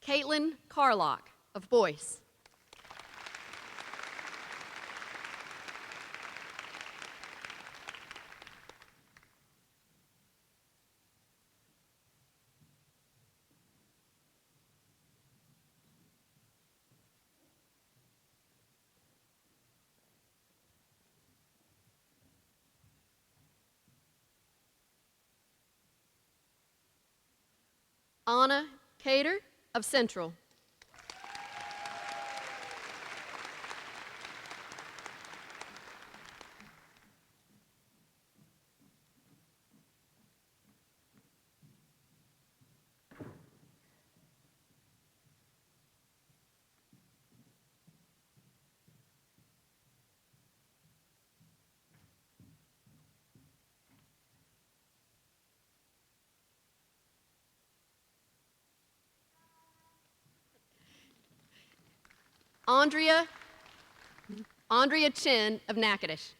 Caitlin Carlock of Boyce. Anna Cater of Central. Andrea Chin of Natchitoches.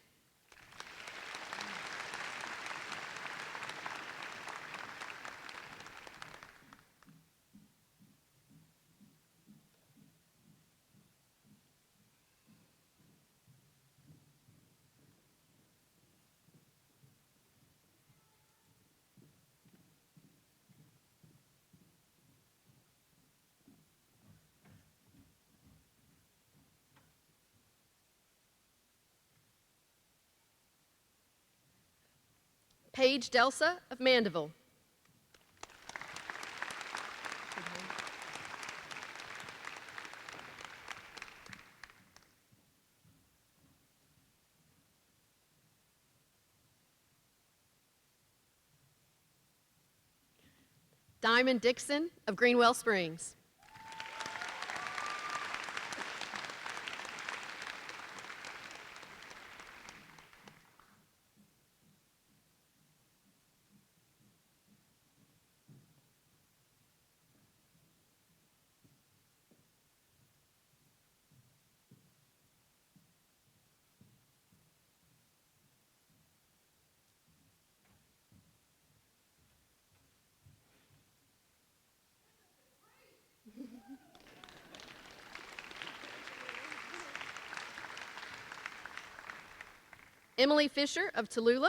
Paige Delsa of Mandeville. Diamond Dixon of Greenwell Springs. Emily Fisher of Tallulah.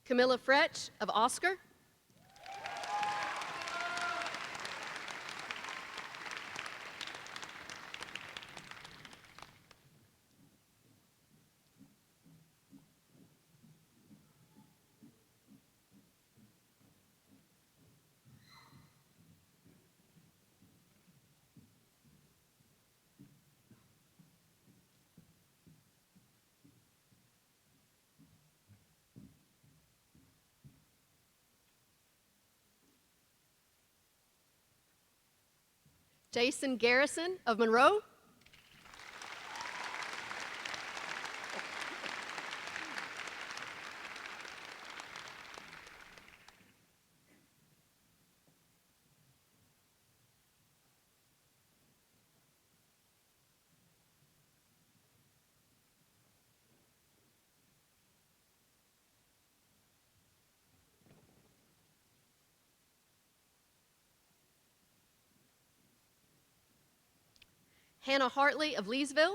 Camilla Fretch of Oscar. Jason Garrison of Monroe. Hannah Hartley of Leesville.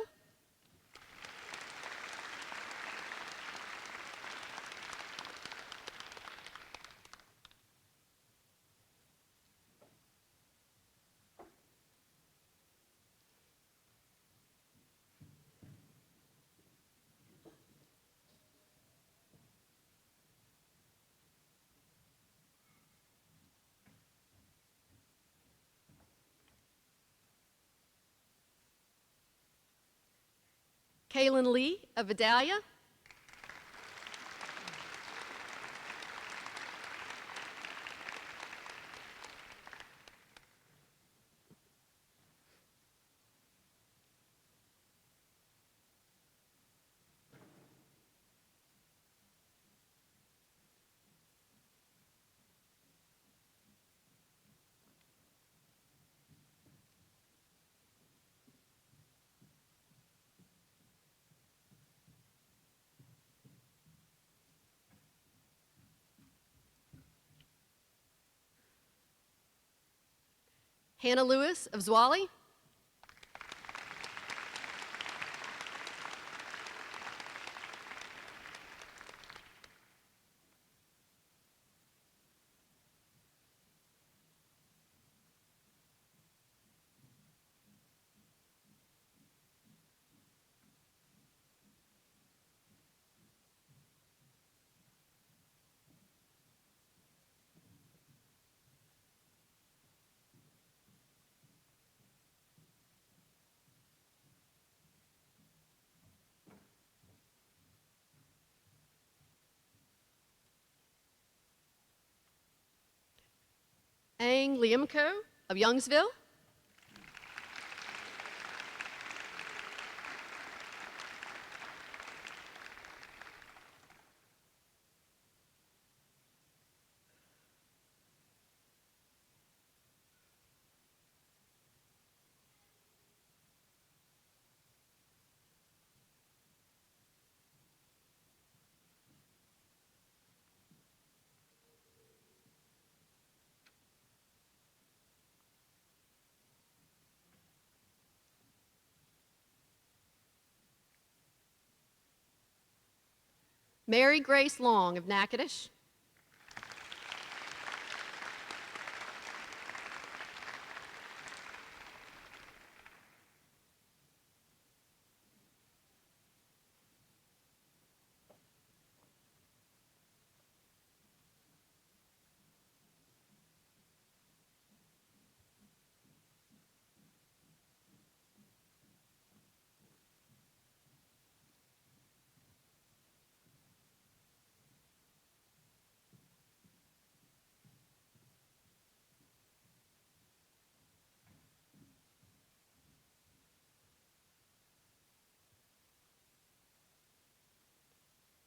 Kaylin Lee of Vidalia. Hannah Lewis of Zwally. Ang Liamko of Youngsville. Mary Grace Long of Natchitoches.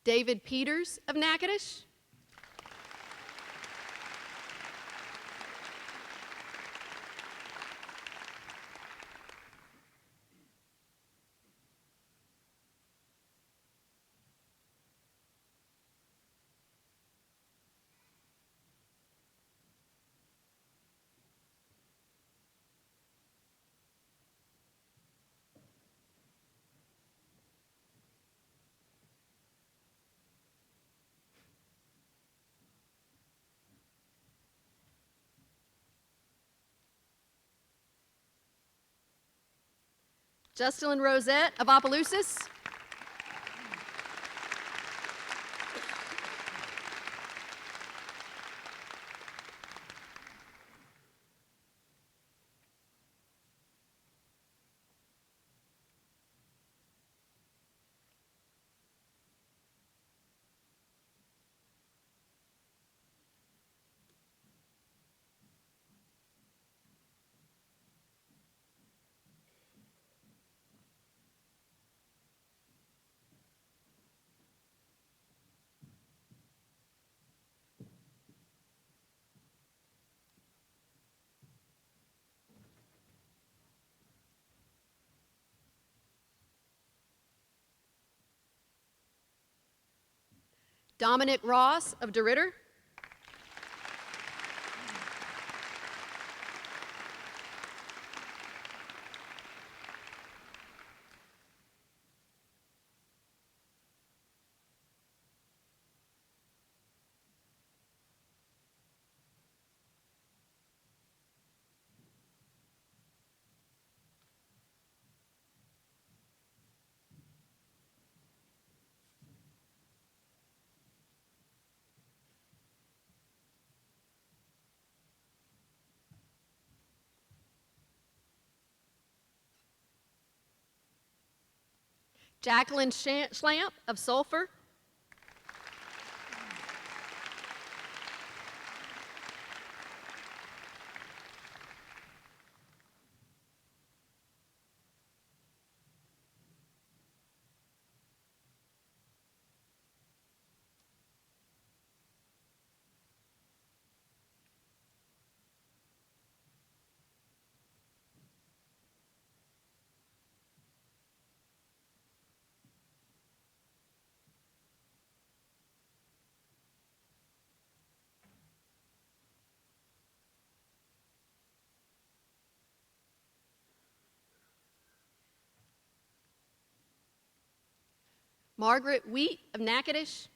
David Peters of Natchitoches. Justin Rosette of Opelousas. Dominic Ross of DeRitter. Jacqueline Schlamp of Sulphur. Margaret Wheat of Natchitoches.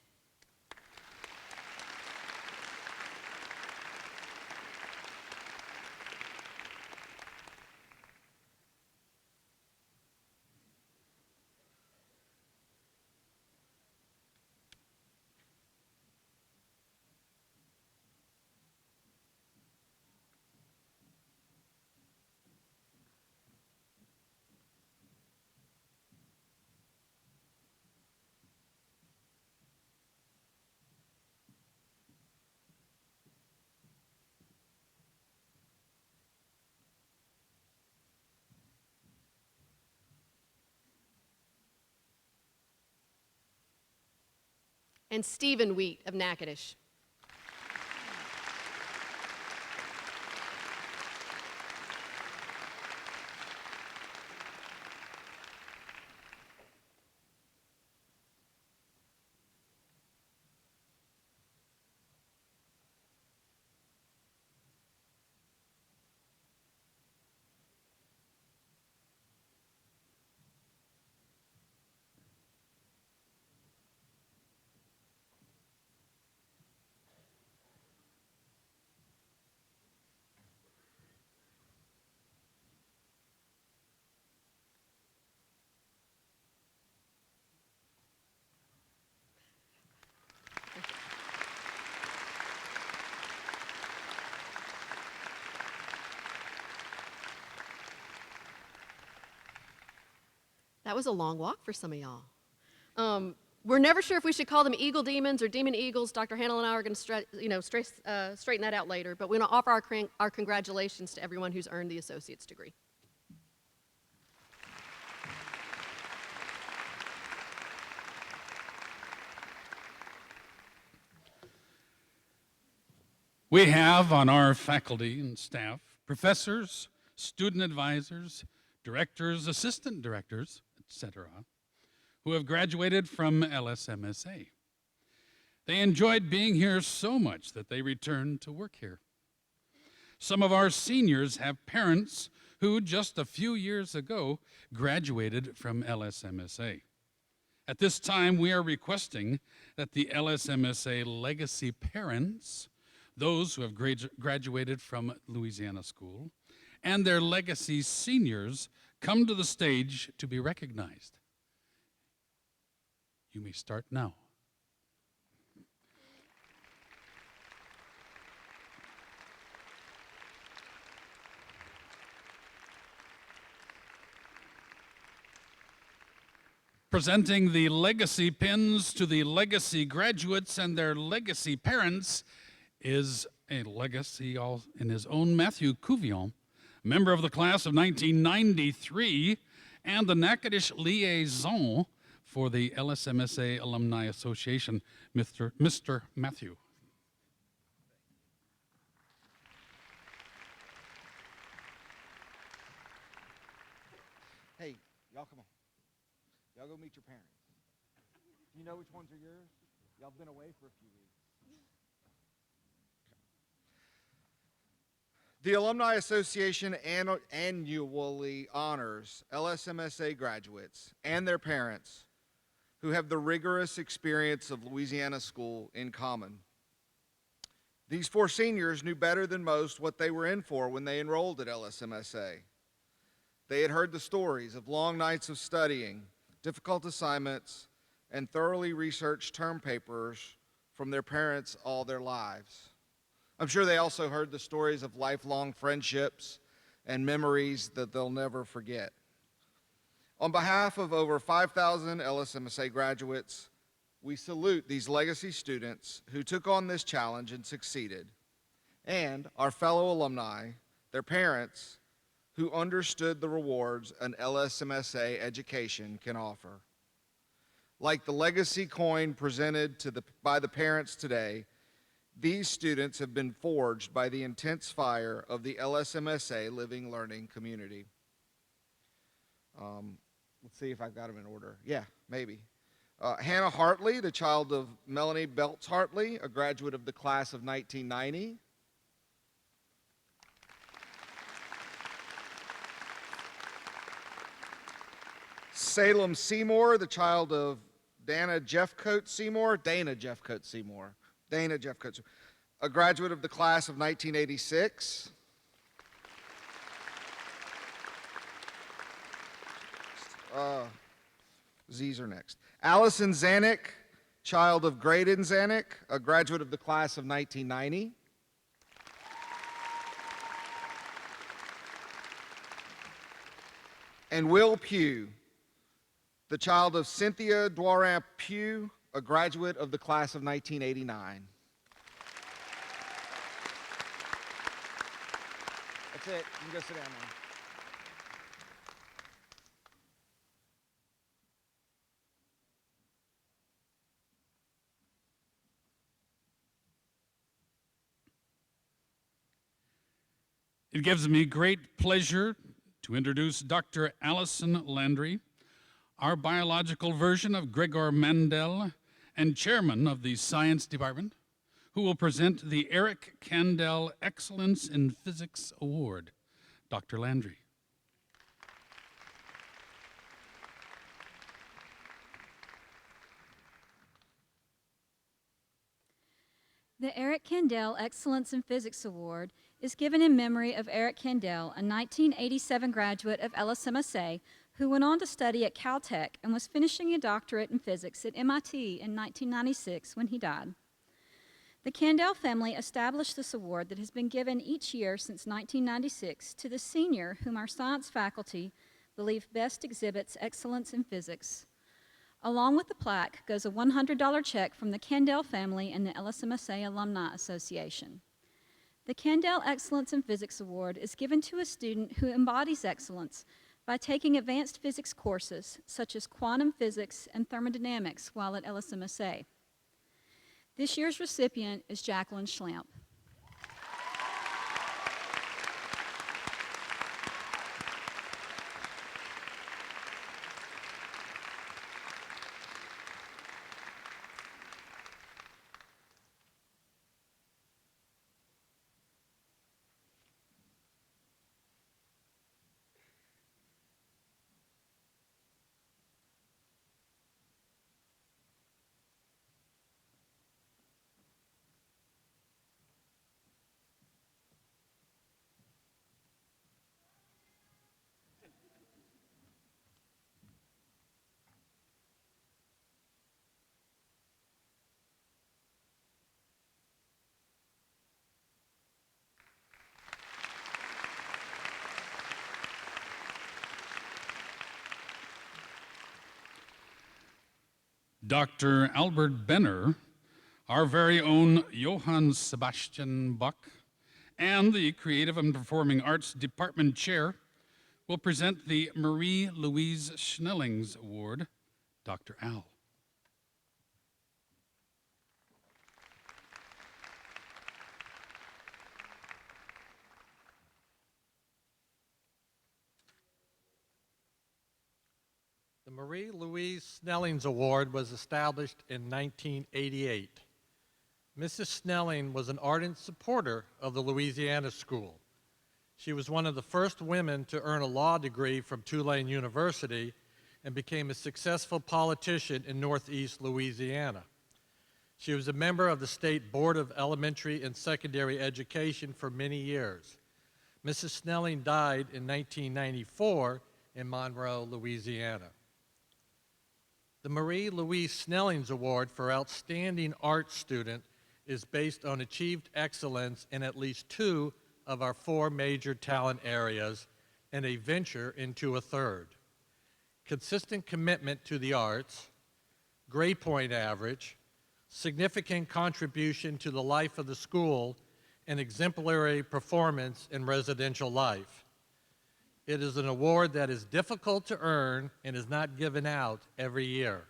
and Stephen Wheat of Natchitoches. That was a long walk for some of y'all. We're never sure if we should call them Eagle Demons or Demon Eagles. Dr. Hannell and I are going to straighten that out later, but we want to offer our congratulations to everyone who's earned the associate's degree. We have on our faculty and staff professors, student advisors, directors, assistant directors, etc., who have graduated from LSMSA. They enjoyed being here so much that they returned to work here. Some of our seniors have parents who just a few years ago graduated from LSMSA. At this time, we are requesting that the LSMSA legacy parents, those who have graduated from Louisiana School, and their legacy seniors come to the stage to be recognized. You may start now. Presenting the legacy pins to the legacy graduates and their legacy parents is a legacy all in his own, Matthew Couvillon, member of the class of 1993 and the Natchitoches liaison for the LSMSA Alumni Association, Mr. Matthew. Hey, y'all come on. Y'all go meet your parents. Do you know which ones are yours? Y'all been away for a few weeks. The Alumni Association annually honors LSMSA graduates and their parents who have the rigorous experience of Louisiana school in common. These 4 seniors knew better than most what they were in for when they enrolled at LSMSA. They had heard the stories of long nights of studying, difficult assignments, and thoroughly researched term papers from their parents all their lives. I'm sure they also heard the stories of lifelong friendships and memories that they'll never forget. On behalf of over 5,000 LSMSA graduates, we salute these legacy students who took on this challenge and succeeded, and our fellow alumni, their parents, who understood the rewards an LSMSA education can offer. Like the legacy coin presented by the parents today, these students have been forged by the intense fire of the LSMSA Living Learning community. Let's see if I've got them in order. Yeah, maybe. Hannah Hartley, the child of Melanie Belts Hartley, a graduate of the class of 1990. Salem Seymour, the child of Dana Jeffcoat Seymour, a graduate of the class of 1986. Z's are next. Allison Zanuck, child of Graydon Zanuck, a graduate of the class of 1990. And Will Pugh, the child of Cynthia Dwarin Pugh, a graduate of the class of 1989. That's it. You can go sit down now. It gives me great pleasure to introduce Dr. Allison Landry, our biological version of Gregor Mendel and chairman of the Science Department, who will present the Eric Kandel Excellence in Physics Award. Dr. Landry. The Eric Kandel Excellence in Physics Award is given in memory of Eric Kandel, a 1987 graduate of LSMSA who went on to study at Caltech and was finishing a doctorate in physics at MIT in 1996 when he died. The Kandel family established this award that has been given each year since 1996 to the senior whom our science faculty believe best exhibits excellence in physics. Along with the plaque goes a $100 check from the Kandel family and the LSMSA Alumni Association. The Kandel Excellence in Physics Award is given to a student who embodies excellence by taking advanced physics courses such as quantum physics and thermodynamics while at LSMSA. This year's recipient is Jacqueline Schlamp. Dr. Albert Benner, our very own Johann Sebastian Bach, and the Creative and Performing Arts Department Chair will present the Marie Louise Schnellings Award. Dr. Al. The Marie Louise Snellings Award was established in 1988. Mrs. Snelling was an ardent supporter of the Louisiana School. She was one of the first women to earn a law degree from Tulane University and became a successful politician in Northeast Louisiana. She was a member of the State Board of Elementary and Secondary Education for many years. Mrs. Snelling died in 1994 in Monroe, Louisiana. The Marie Louise Snellings Award for Outstanding Art Student is based on achieved excellence in at least 2 of our 4 major talent areas and a venture into a third. Consistent commitment to the arts, grade point average, significant contribution to the life of the school, and exemplary performance in residential life. It is an award that is difficult to earn and is not given out every year.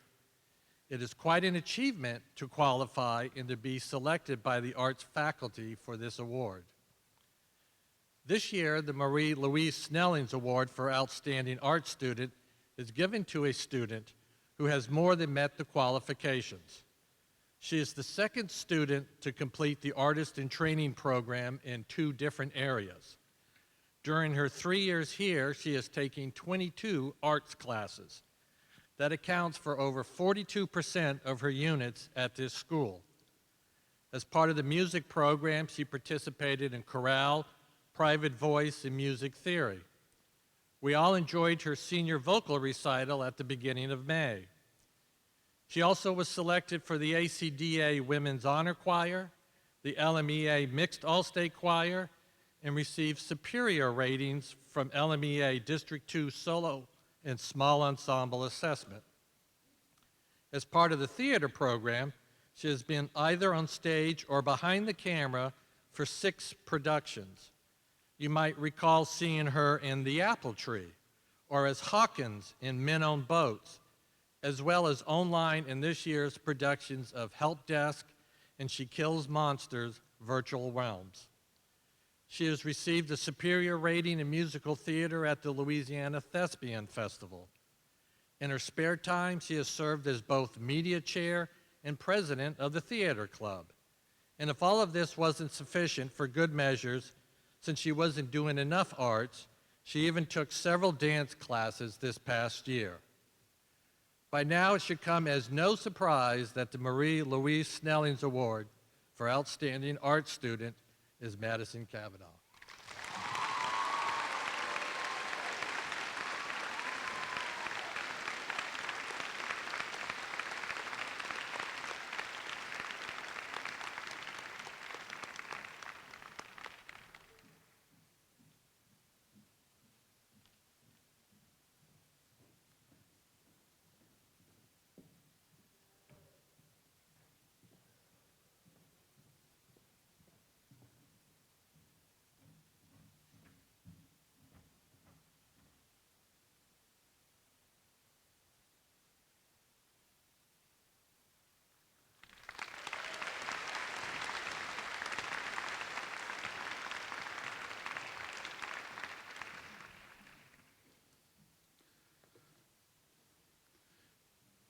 It is quite an achievement to qualify and to be selected by the arts faculty for this award. This year, the Marie Louise Snellings Award for Outstanding Art Student is given to a student who has more than met the qualifications. She is the second student to complete the Artist in Training program in 2 different areas. During her 3 years here, she is taking 22 arts classes. That accounts for over 42% of her units at this school. As part of the music program, she participated in chorale, private voice, and music theory. We all enjoyed her senior vocal recital at the beginning of May. She also was selected for the ACDA Women's Honor Choir, the LMEA Mixed All-State Choir, and received superior ratings from LMEA District 2 Solo and Small Ensemble Assessment. As part of the theater program, she has been either on stage or behind the camera for 6 productions. You might recall seeing her in The Apple Tree, or as Hawkins in Men on Boats, as well as online in this year's productions of Help Desk and She Kills Monsters, Virtual Realms. She has received a superior rating in musical theater at the Louisiana Thespian Festival. In her spare time, she has served as both media chair and president of the theater club. And if all of this wasn't sufficient for good measures, since she wasn't doing enough arts, she even took several dance classes this past year. By now, it should come as no surprise that the Marie Louise Snellings Award for Outstanding Art Student is Madison Cavanaugh.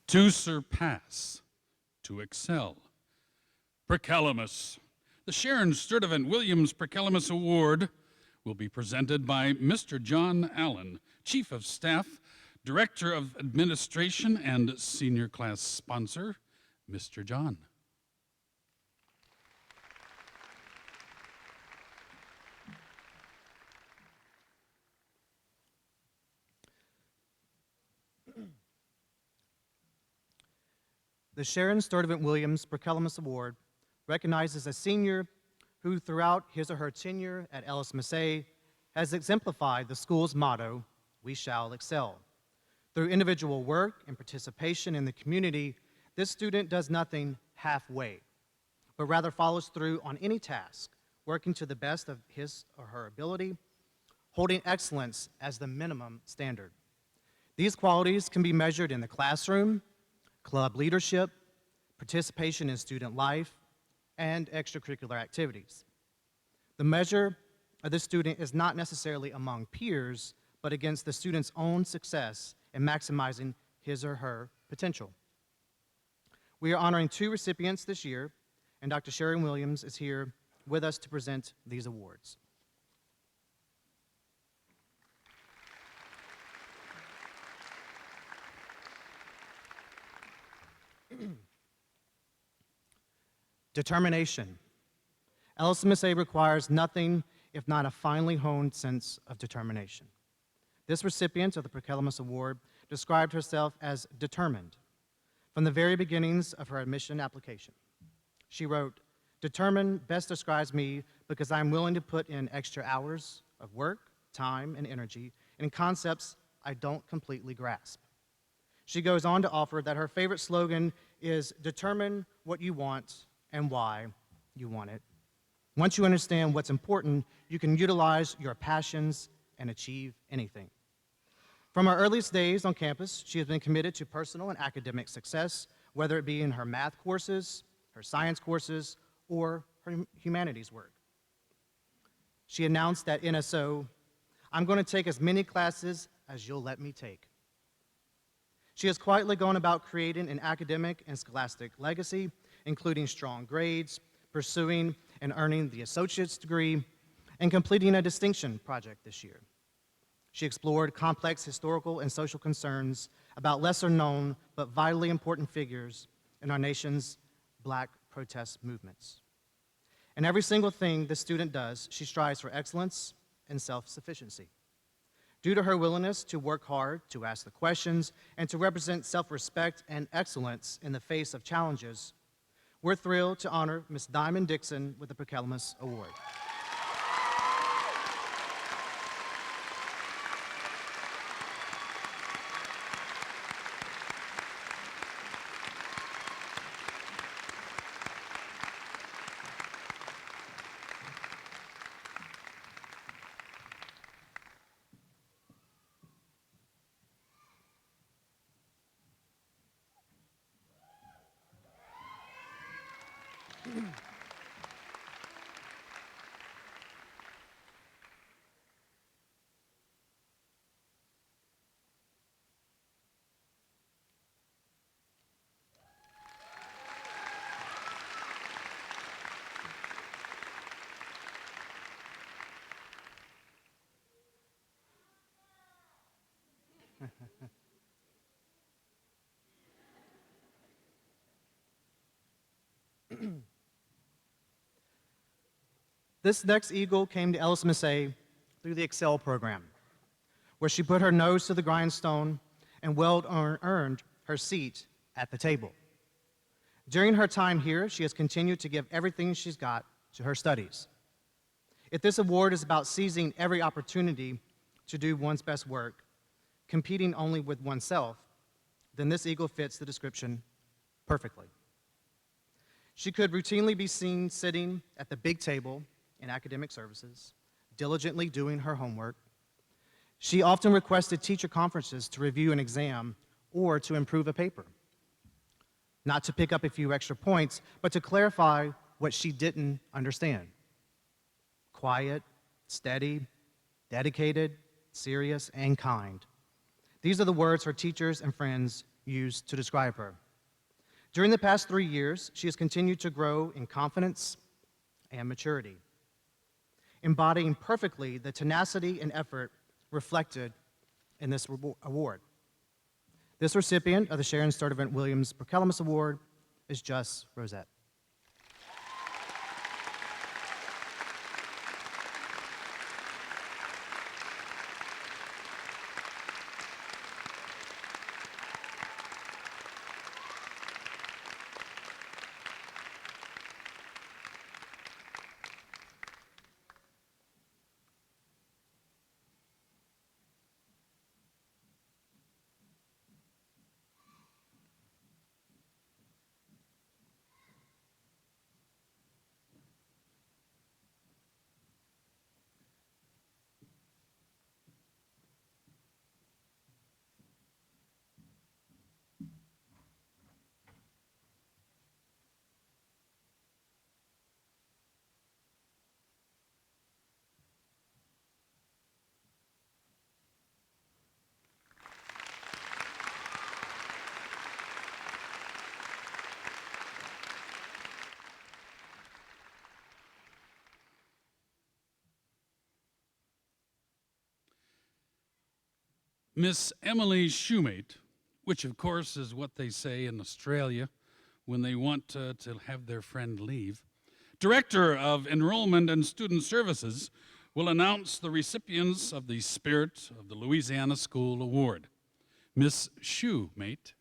To surpass, to excel. Precalamus. The Sharon Sturdivant Williams Precalamus Award will be presented by Mr. John Allen, Chief of Staff, Director of Administration, and Senior Class Sponsor, Mr. John. The Sharon Sturdivant Williams Precalamus Award recognizes a senior who, throughout his or her tenure at LSMSA, has exemplified the school's motto, "We shall excel." Through individual work and participation in the community, this student does nothing halfway, but rather follows through on any task, working to the best of his or her ability, holding excellence as the minimum standard. These qualities can be measured in the classroom, club leadership, participation in student life, and extracurricular activities. The measure of the student is not necessarily among peers, but against the student's own success in maximizing his or her potential. We are honoring 2 recipients this year, and Dr. Sharon Williams is here with us to present these awards. Determination. LSMSA requires nothing if not a finely honed sense of determination. This recipient of the Precalamus Award described herself as determined from the very beginnings of her admission application. She wrote, "Determined best describes me because I'm willing to put in extra hours of work, time, and energy in concepts I don't completely grasp." She goes on to offer that her favorite slogan is, "Determine what you want and why you want it." Once you understand what's important, you can utilize your passions and achieve anything. From her earliest days on campus, she has been committed to personal and academic success, whether it be in her math courses, her science courses, or her humanities work. She announced at NSO, "I'm going to take as many classes as you'll let me take." She has quietly gone about creating an academic and scholastic legacy, including strong grades, pursuing and earning the associate's degree, and completing a distinction project this year. She explored complex historical and social concerns about lesser known but vitally important figures in our nation's Black protest movements. In every single thing this student does, she strives for excellence and self-sufficiency. Due to her willingness to work hard, to ask the questions, and to represent self-respect and excellence in the face of challenges, we're thrilled to honor Ms. Diamond Dixon with the Precalamus Award. This next Eagle came to LSMSA through the Excel program, where she put her nose to the grindstone and well earned her seat at the table. During her time here, she has continued to give everything she's got to her studies. If this award is about seizing every opportunity to do one's best work, competing only with oneself, then this Eagle fits the description perfectly. She could routinely be seen sitting at the big table in academic services, diligently doing her homework. She often requested teacher conferences to review an exam or to improve a paper. Not to pick up a few extra points, but to clarify what she didn't understand. Quiet, steady, dedicated, serious, and kind. These are the words her teachers and friends used to describe her. During the past 3 years, she has continued to grow in confidence and maturity, embodying perfectly the tenacity and effort reflected in this award. This recipient of the Sharon Sturdivant Williams Prather Award is Just Rosette. Miss Emily Shoemate, which of course is what they say in Australia when they want to have their friend leave, Director of Enrollment and Student Services, will announce the recipients of the Spirit of the Louisiana School Award. Miss Shoemate.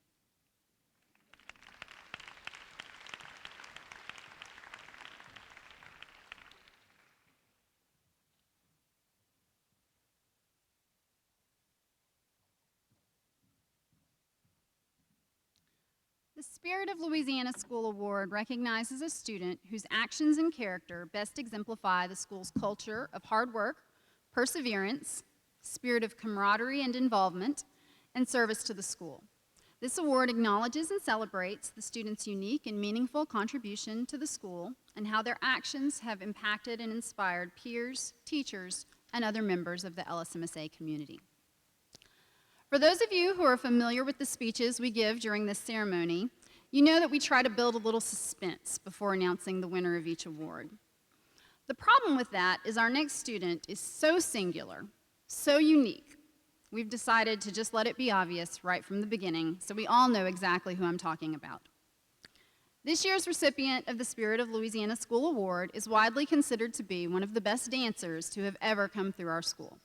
The Spirit of Louisiana School Award recognizes a student whose actions and character best exemplify the school's culture of hard work, perseverance, spirit of camaraderie and involvement, and service to the school. This award acknowledges and celebrates the student's unique and meaningful contribution to the school and how their actions have impacted and inspired peers, teachers, and other members of the LSMSA community. For those of you who are familiar with the speeches we give during this ceremony, you know that we try to build a little suspense before announcing the winner of each award. The problem with that is our next student is so singular, so unique, we've decided to just let it be obvious right from the beginning so we all know exactly who I'm talking about. This year's recipient of the Spirit of Louisiana School Award is widely considered to be one of the best dancers to have ever come through our school.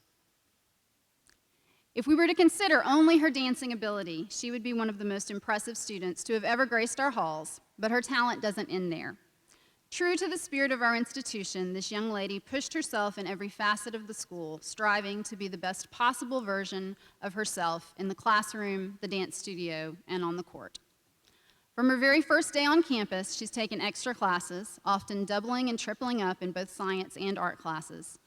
If we were to consider only her dancing ability, she would be one of the most impressive students to have ever graced our halls, but her talent doesn't end there. True to the spirit of our institution, this young lady pushed herself in every facet of the school, striving to be the best possible version of herself in the classroom, the dance studio, and on the court. From her very first day on campus, she's taken extra classes, often doubling and tripling up in both science and art classes.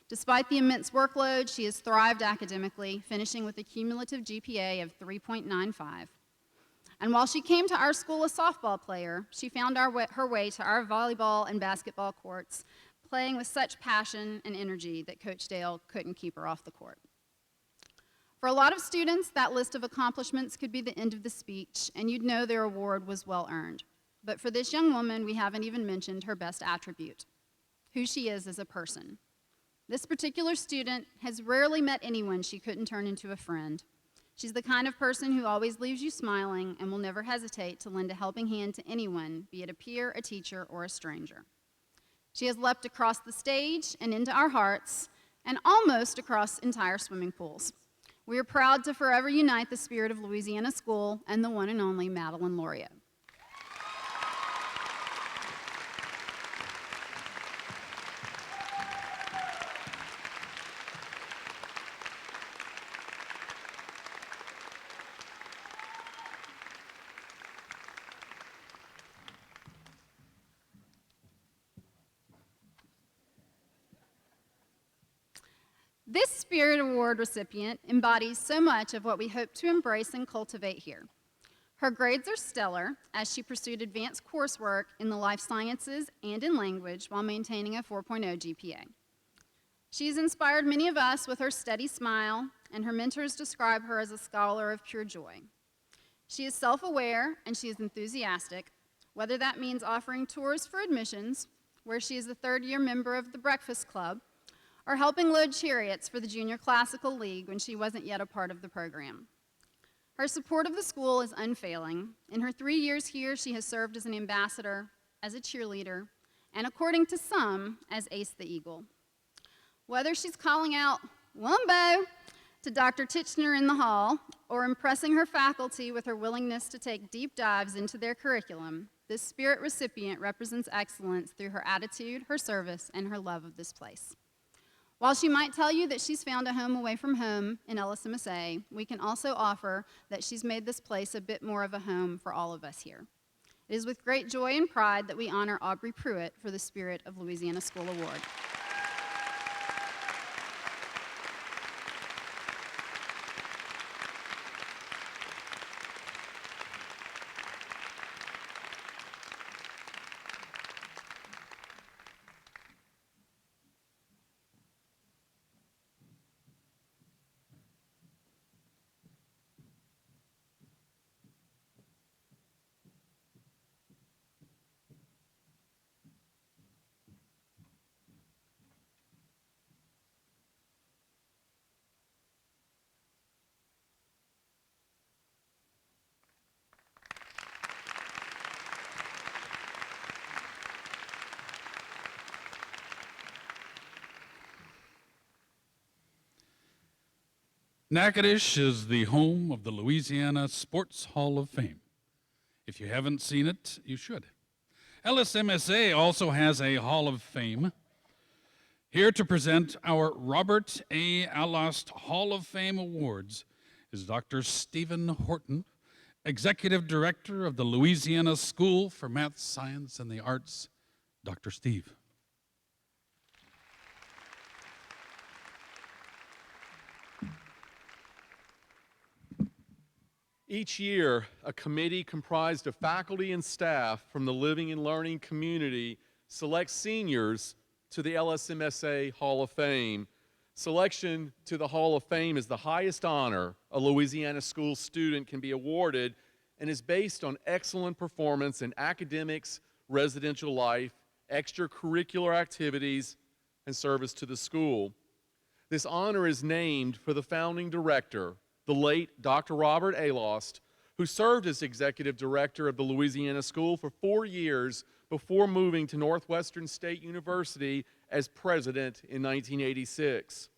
Despite the immense workload, she has thrived academically, finishing with a cumulative GPA of 3.95. And while she came to our school a softball player, she found her way to our volleyball and basketball courts, playing with such passion and energy that Coach Dale couldn't keep her off the court. For a lot of students, that list of accomplishments could be the end of the speech, and you'd know their award was well earned. But for this young woman, we haven't even mentioned her best attribute, who she is as a person. This particular student has rarely met anyone she couldn't turn into a friend. She's the kind of person who always leaves you smiling and will never hesitate to lend a helping hand to anyone, be it a peer, a teacher, or a stranger. She has leapt across the stage and into our hearts, and almost across entire swimming pools. We are proud to forever unite the spirit of Louisiana School and the one and only Madeline Lorio. This Spirit Award recipient embodies so much of what we hope to embrace and cultivate here. Her grades are stellar as she pursued advanced coursework in the life sciences and in language while maintaining a 4.0 GPA. She has inspired many of us with her steady smile, and her mentors describe her as a scholar of pure joy. She is self-aware and she is enthusiastic, whether that means offering tours for admissions, where she is a third-year member of the Breakfast Club, or helping load chariots for the Junior Classical League when she wasn't yet a part of the program. Her support of the school is unfailing. In her 3 years here, she has served as an ambassador, as a cheerleader, and according to some, as Ace the Eagle. Whether she's calling out, "Wumbo," to Dr. Titchener in the hall, or impressing her faculty with her willingness to take deep dives into their curriculum, this Spirit recipient represents excellence through her attitude, her service, and her love of this place. While she might tell you that she's found a home away from home in LSMSA, we can also offer that she's made this place a bit more of a home for all of us here. It is with great joy and pride that we honor Aubrey Pruitt for the Spirit of Louisiana School Award. Natchitoches is the home of the Louisiana Sports Hall of Fame. If you haven't seen it, you should. LSMSA also has a Hall of Fame. Here to present our Robert A. Alost Hall of Fame Awards is Dr. Stephen Horton, Executive Director of the Louisiana School for Math, Science, and the Arts. Dr. Steve. Each year, a committee comprised of faculty and staff from the living and learning community selects seniors to the LSMSA Hall of Fame. Selection to the Hall of Fame is the highest honor a Louisiana school student can be awarded and is based on excellent performance in academics, residential life, extracurricular activities, and service to the school. This honor is named for the founding director, the late Dr. Robert Alost, who served as executive director of the Louisiana School for 4 years before moving to Northwestern State University as president in 1986.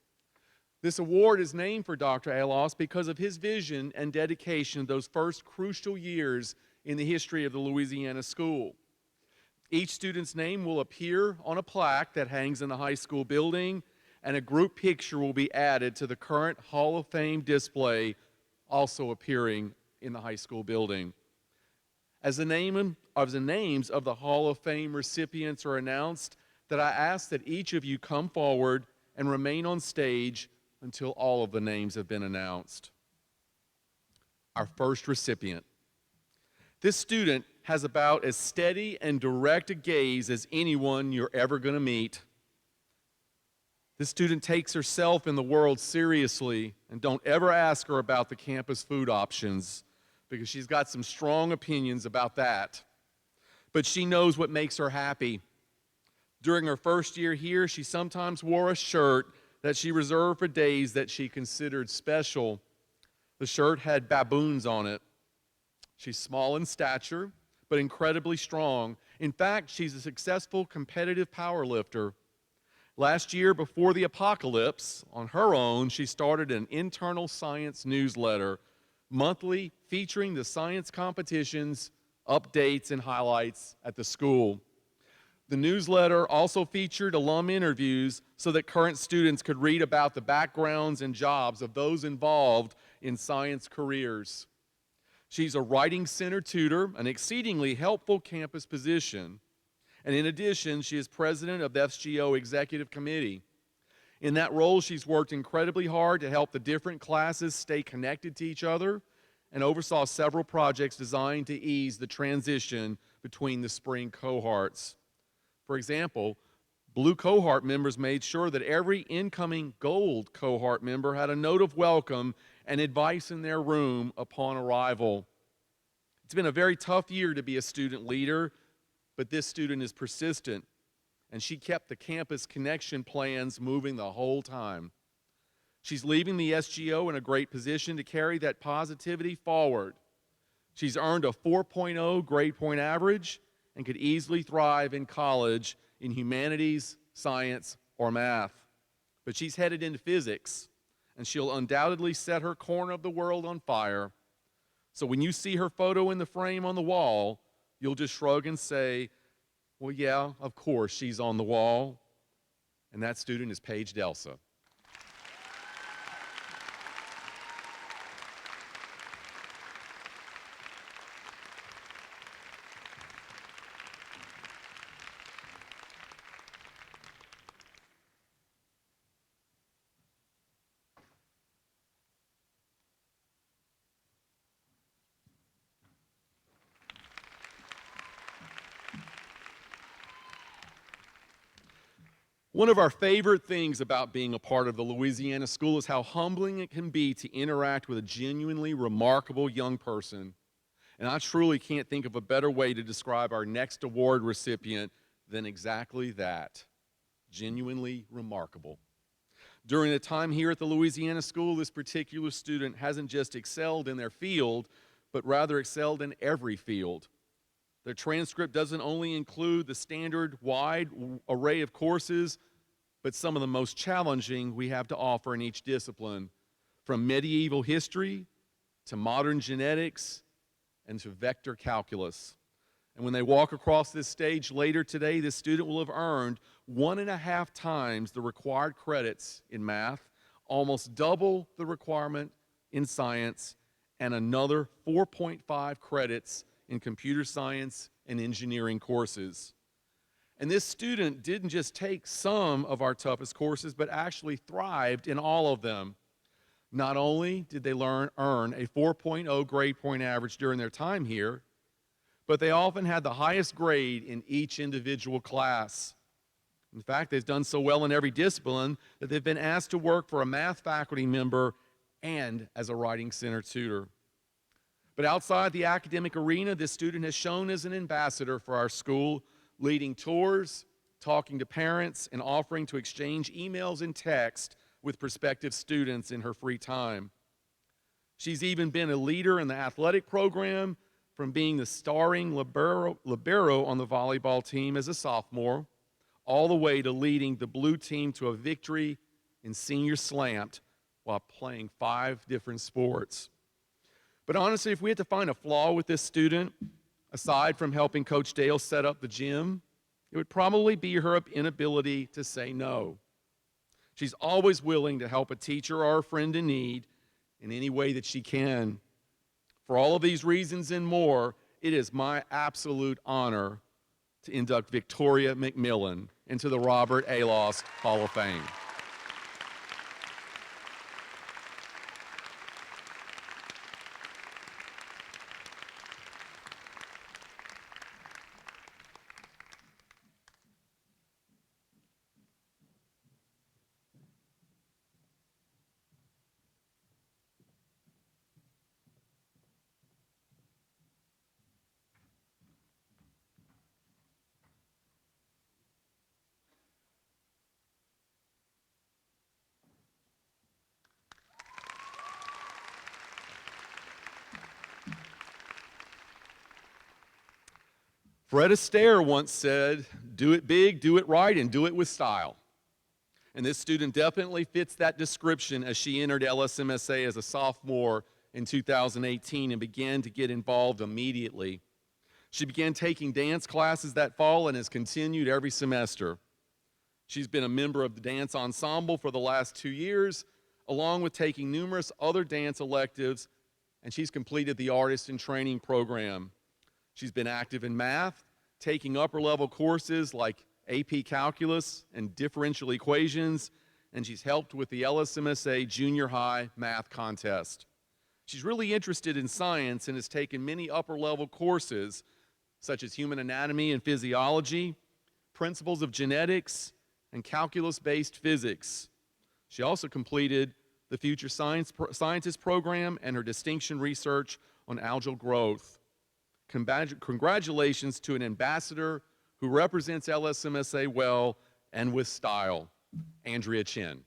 This award is named for Dr. Alost because of his vision and dedication those first crucial years in the history of the Louisiana School. Each student's name will appear on a plaque that hangs in the high school building, and a group picture will be added to the current Hall of Fame display, also appearing in the high school building. As the names of the Hall of Fame recipients are announced, that I ask that each of you come forward and remain on stage until all of the names have been announced. Our first recipient. This student has about as steady and direct a gaze as anyone you're ever going to meet. This student takes herself and the world seriously, and don't ever ask her about the campus food options because she's got some strong opinions about that. But she knows what makes her happy. During her first year here, she sometimes wore a shirt that she reserved for days that she considered special. The shirt had baboons on it. She's small in stature, but incredibly strong. In fact, she's a successful competitive power lifter. Last year, before the apocalypse, on her own, she started an internal science newsletter, monthly, featuring the science competitions, updates, and highlights at the school. The newsletter also featured alum interviews so that current students could read about the backgrounds and jobs of those involved in science careers. She's a writing center tutor, an exceedingly helpful campus position. And in addition, she is president of the FGO Executive Committee. In that role, she's worked incredibly hard to help the different classes stay connected to each other and oversaw several projects designed to ease the transition between the spring cohorts. For example, Blue cohort members made sure that every incoming Gold cohort member had a note of welcome and advice in their room upon arrival. It's been a very tough year to be a student leader, but this student is persistent, and she kept the campus connection plans moving the whole time. She's leaving the SGO in a great position to carry that positivity forward. She's earned a 4.0 grade point average and could easily thrive in college in humanities, science, or math. But she's headed into physics, and she'll undoubtedly set her corner of the world on fire. So when you see her photo in the frame on the wall, you'll just shrug and say, well, yeah, of course she's on the wall. And that student is Paige Delsa. One of our favorite things about being a part of the Louisiana School is how humbling it can be to interact with a genuinely remarkable young person. And I truly can't think of a better way to describe our next award recipient than exactly that, genuinely remarkable. During the time here at the Louisiana School, this particular student hasn't just excelled in their field, but rather excelled in every field. Their transcript doesn't only include the standard wide array of courses, but some of the most challenging we have to offer in each discipline, from medieval history to modern genetics and to vector calculus. And when they walk across this stage later today, this student will have earned 1.5 times the required credits in math, almost double the requirement in science, and another 4.5 credits in computer science and engineering courses. And this student didn't just take some of our toughest courses, but actually thrived in all of them. Not only did they earn a 4.0 grade point average during their time here, but they often had the highest grade in each individual class. In fact, they've done so well in every discipline that they've been asked to work for a math faculty member and as a writing center tutor. But outside the academic arena, this student has shown as an ambassador for our school, leading tours, talking to parents, and offering to exchange emails and text with prospective students in her free time. She's even been a leader in the athletic program, from being the starring libero on the volleyball team as a sophomore, all the way to leading the blue team to a victory in senior slammed while playing 5 different sports. But honestly, if we had to find a flaw with this student, aside from helping Coach Dale set up the gym, it would probably be her inability to say no. She's always willing to help a teacher or a friend in need in any way that she can. For all of these reasons and more, it is my absolute honor to induct Victoria McMillan into the Robert A. Lost Hall of Fame. Fred Astaire once said, "Do it big, do it right, and do it with style." And this student definitely fits that description as she entered LSMSA as a sophomore in 2018 and began to get involved immediately. She began taking dance classes that fall and has continued every semester. She's been a member of the dance ensemble for the last 2 years, along with taking numerous other dance electives, and she's completed the Artist in Training program. She's been active in math, taking upper-level courses like AP Calculus and differential equations, and she's helped with the LSMSA Junior High Math Contest. She's really interested in science and has taken many upper-level courses such as human anatomy and physiology, principles of genetics, and calculus-based physics. She also completed the Future Scientist program and her distinction research on algal growth. Congratulations to an ambassador who represents LSMSA well and with style, Andrea Chin.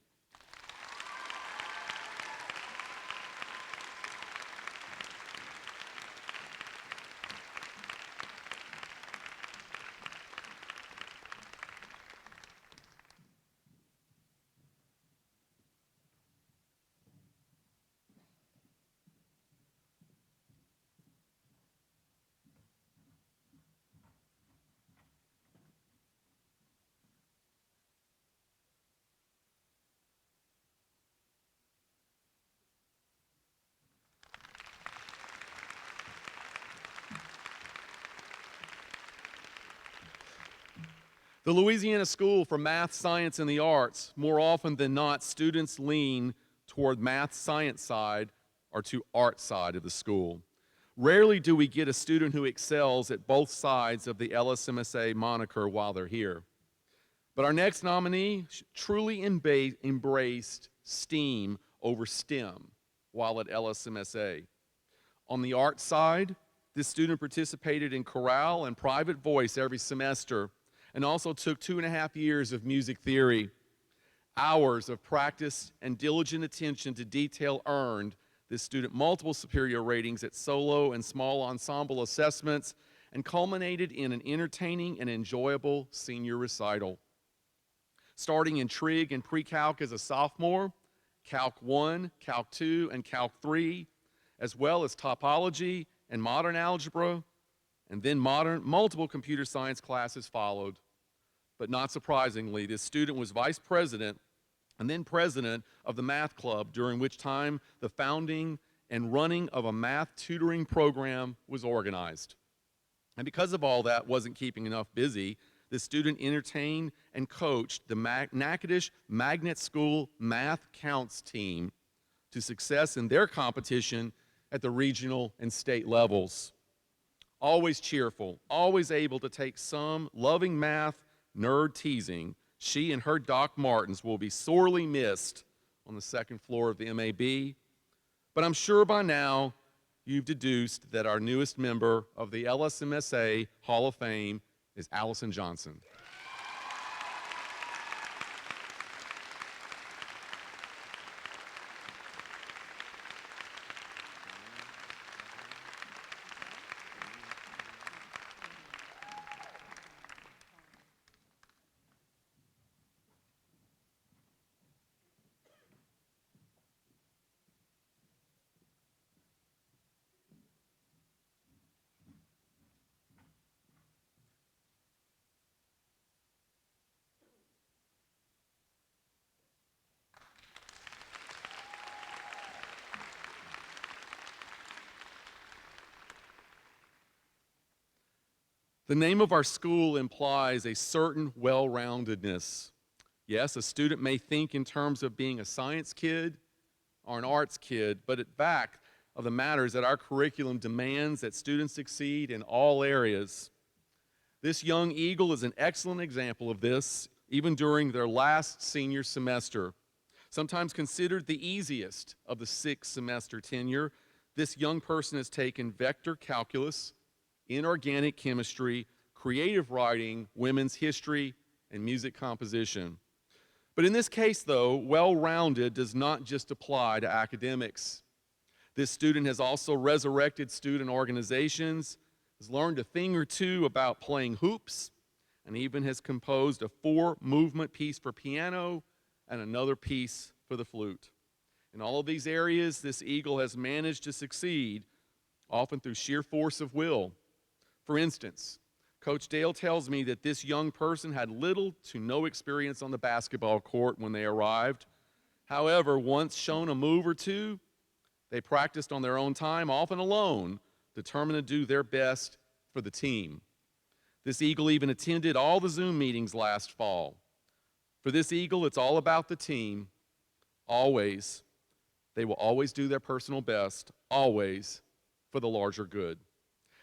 The Louisiana School for Math, Science, and the Arts, more often than not, students lean toward math science side or to art side of the school. Rarely do we get a student who excels at both sides of the LSMSA moniker while they're here. But our next nominee truly embraced STEAM over STEM while at LSMSA. On the art side, this student participated in chorale and private voice every semester, and also took 2.5 years of music theory. Hours of practice and diligent attention to detail earned this student multiple superior ratings at solo and small ensemble assessments and culminated in an entertaining and enjoyable senior recital. Starting in Trig and Pre-Calc as a sophomore, Calc 1, Calc 2, and Calc 3, as well as topology and modern algebra, and then multiple computer science classes followed. But not surprisingly, this student was vice president and then president of the math club, during which time the founding and running of a math tutoring program was organized. And because of all that wasn't keeping enough busy, the student entertained and coached the Natchitoches Magnet School Math Counts team to success in their competition at the regional and state levels. Always cheerful, always able to take some loving math nerd teasing, she and her Doc Martens will be sorely missed on the second floor of the MAB. But I'm sure by now you've deduced that our newest member of the LSMSA Hall of Fame is Allison Johnson. The name of our school implies a certain well-roundedness. Yes, a student may think in terms of being a science kid or an arts kid, but at back of the matter is that our curriculum demands that students succeed in all areas. This young eagle is an excellent example of this, even during their last senior semester. Sometimes considered the easiest of the 6-semester tenure, this young person has taken vector calculus, inorganic chemistry, creative writing, women's history, and music composition. But in this case, though, well-rounded does not just apply to academics. This student has also resurrected student organizations, has learned a thing or two about playing hoops, and even has composed a 4-movement piece for piano and another piece for the flute. In all of these areas, this eagle has managed to succeed, often through sheer force of will. For instance, Coach Dale tells me that this young person had little to no experience on the basketball court when they arrived. However, once shown a move or two, they practiced on their own time, often alone, determined to do their best for the team. This eagle even attended all the Zoom meetings last fall. For this eagle, it's all about the team, always. They will always do their personal best, always, for the larger good.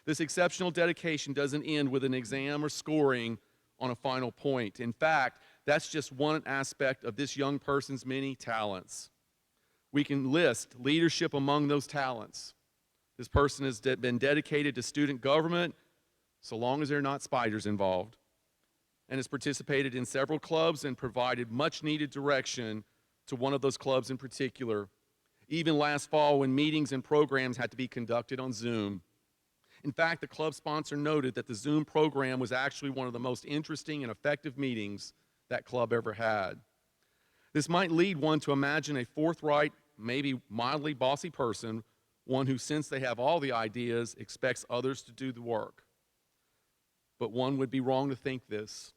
This exceptional dedication doesn't end with an exam or scoring on a final point. In fact, that's just one aspect of this young person's many talents. We can list leadership among those talents. This person has been dedicated to student government, so long as there are not spiders involved, and has participated in several clubs and provided much needed direction to one of those clubs in particular, even last fall when meetings and programs had to be conducted on Zoom. In fact, the club sponsor noted that the Zoom program was actually one of the most interesting and effective meetings that club ever had. This might lead one to imagine a forthright, maybe mildly bossy person, one who, since they have all the ideas, expects others to do the work. But one would be wrong to think this.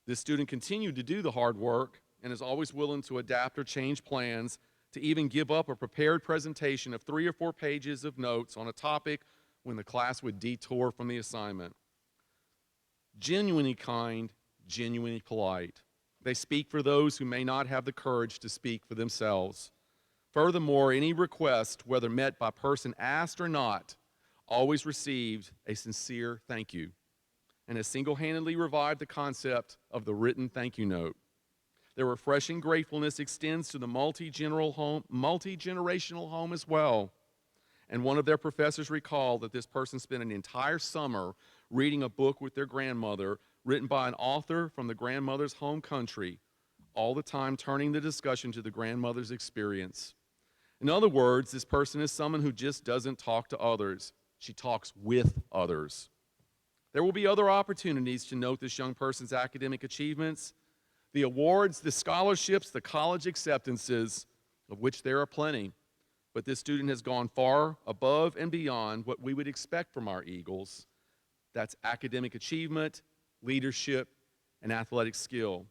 This student continued to do the hard work and is always willing to adapt or change plans, to even give up a prepared presentation of 3 or 4 pages of notes on a topic when the class would detour from the assignment. Genuinely kind, genuinely polite. They speak for those who may not have the courage to speak for themselves. Furthermore, any request, whether met by person asked or not, always received a sincere thank you, and has single-handedly revived the concept of the written thank you note. Their refreshing gratefulness extends to the multi-generational home as well. And one of their professors recalled that this person spent an entire summer reading a book with their grandmother, written by an author from the grandmother's home country, all the time turning the discussion to the grandmother's experience. In other words, this person is someone who just doesn't talk to others. She talks with others. There will be other opportunities to note this young person's academic achievements, the awards, the scholarships, the college acceptances, of which there are plenty. But this student has gone far above and beyond what we would expect from our Eagles. That's academic achievement, leadership, and athletic skill.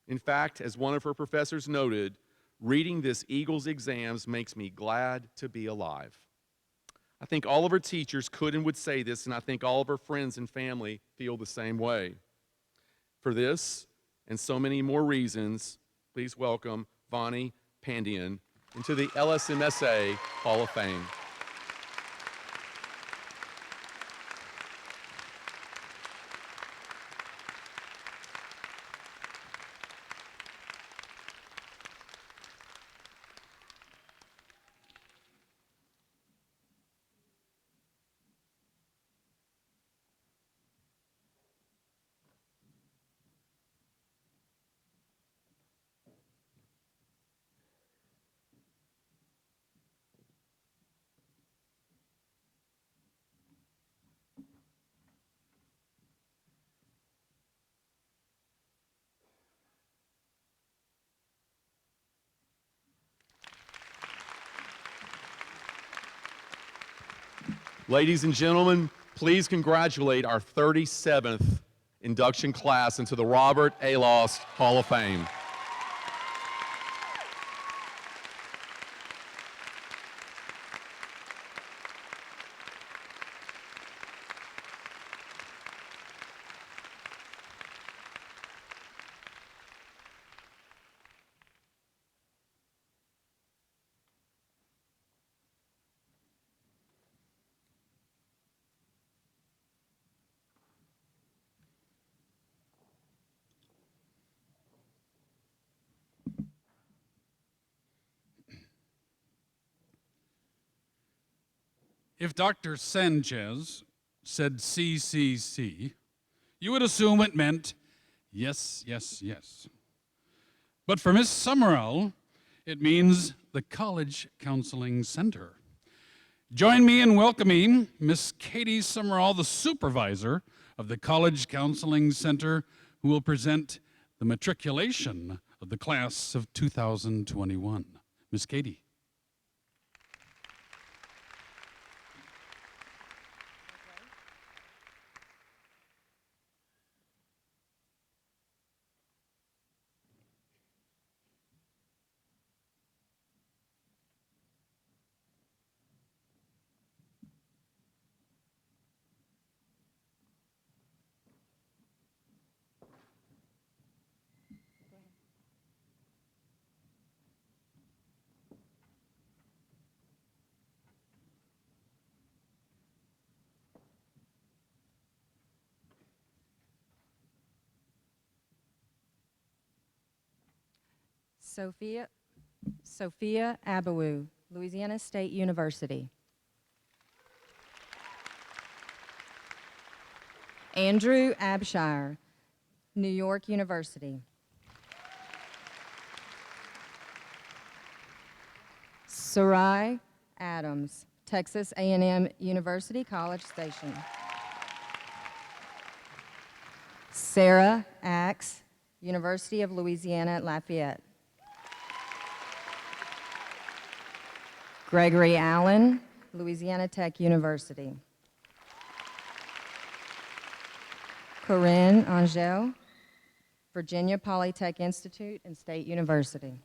In fact, as one of her professors noted, reading this Eagles exams makes me glad to be alive. I think all of her teachers could and would say this, and I think all of her friends and family feel the same way. For this, and so many more reasons, please welcome Vani Pandian into the LSMSA Hall of Fame. Ladies and gentlemen, please congratulate our 37th induction class into the Robert A. Lost Hall of Fame. If Dr. Sanchez said CCC, you would assume it meant yes, yes, yes. But for Miss Summerall, it means the College Counseling Center. Join me in welcoming Miss Katie Summerall, the supervisor of the College Counseling Center, who will present the matriculation of the class of 2021. Miss Katie. Sophia Abawu, Louisiana State University. Andrew Abshire, New York University. Sarai Adams, Texas A&M University, College Station. Sarah Axe, University of Louisiana at Lafayette. Gregory Allen, Louisiana Tech University. Corinne Angel, Virginia Polytech Institute and State University.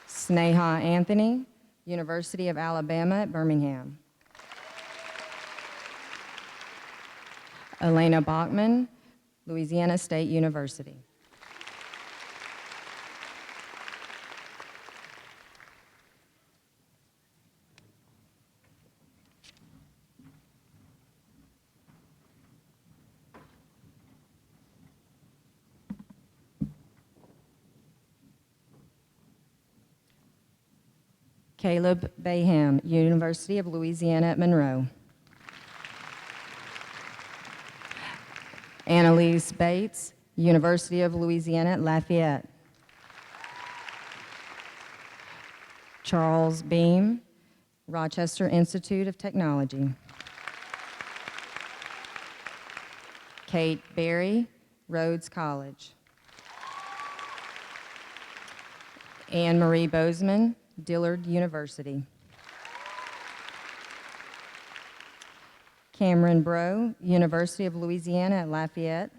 Sneha Anthony, University of Alabama at Birmingham. Elena Bachman, Louisiana State University. Caleb Bayham, University of Louisiana at Monroe. Annalise Bates, University of Louisiana at Lafayette. Charles Beam, Rochester Institute of Technology. Kate Berry, Rhodes College. Anne Marie Bozeman, Dillard University. Cameron Breaux, University of Louisiana at Lafayette.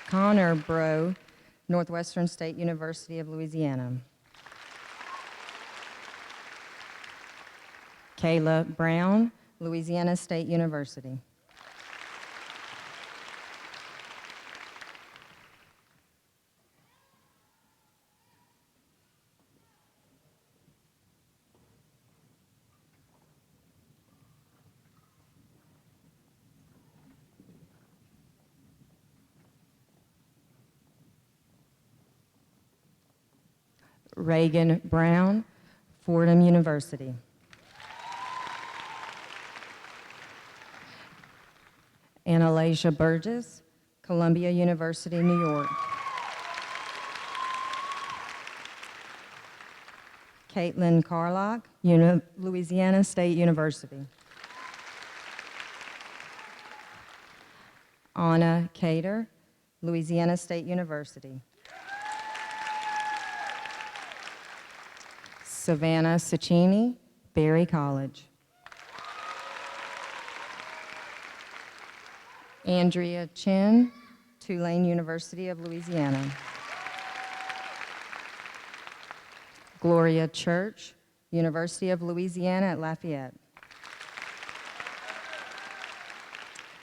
Connor Breaux, Northwestern State University of Louisiana. Kayla Brown, Louisiana State University. Reagan Brown, Fordham University. Annalasia Burgess, Columbia University, New York. Caitlin Carlock, Louisiana State University. Anna Cater, Louisiana State University. Savannah Cicchini, Berry College. Andrea Chin, Tulane University of Louisiana. Gloria Church, University of Louisiana at Lafayette.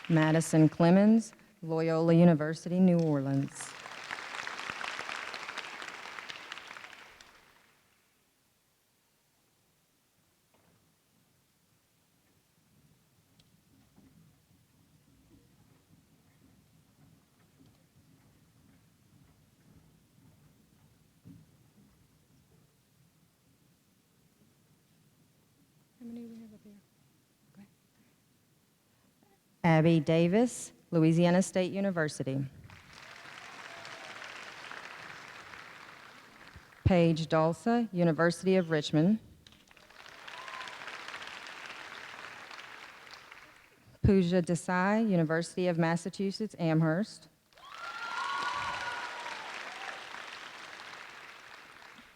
Madison Clemens, Loyola University, New Orleans. Abby Davis, Louisiana State University. Paige Dulce, University of Richmond. Pooja Desai, University of Massachusetts, Amherst.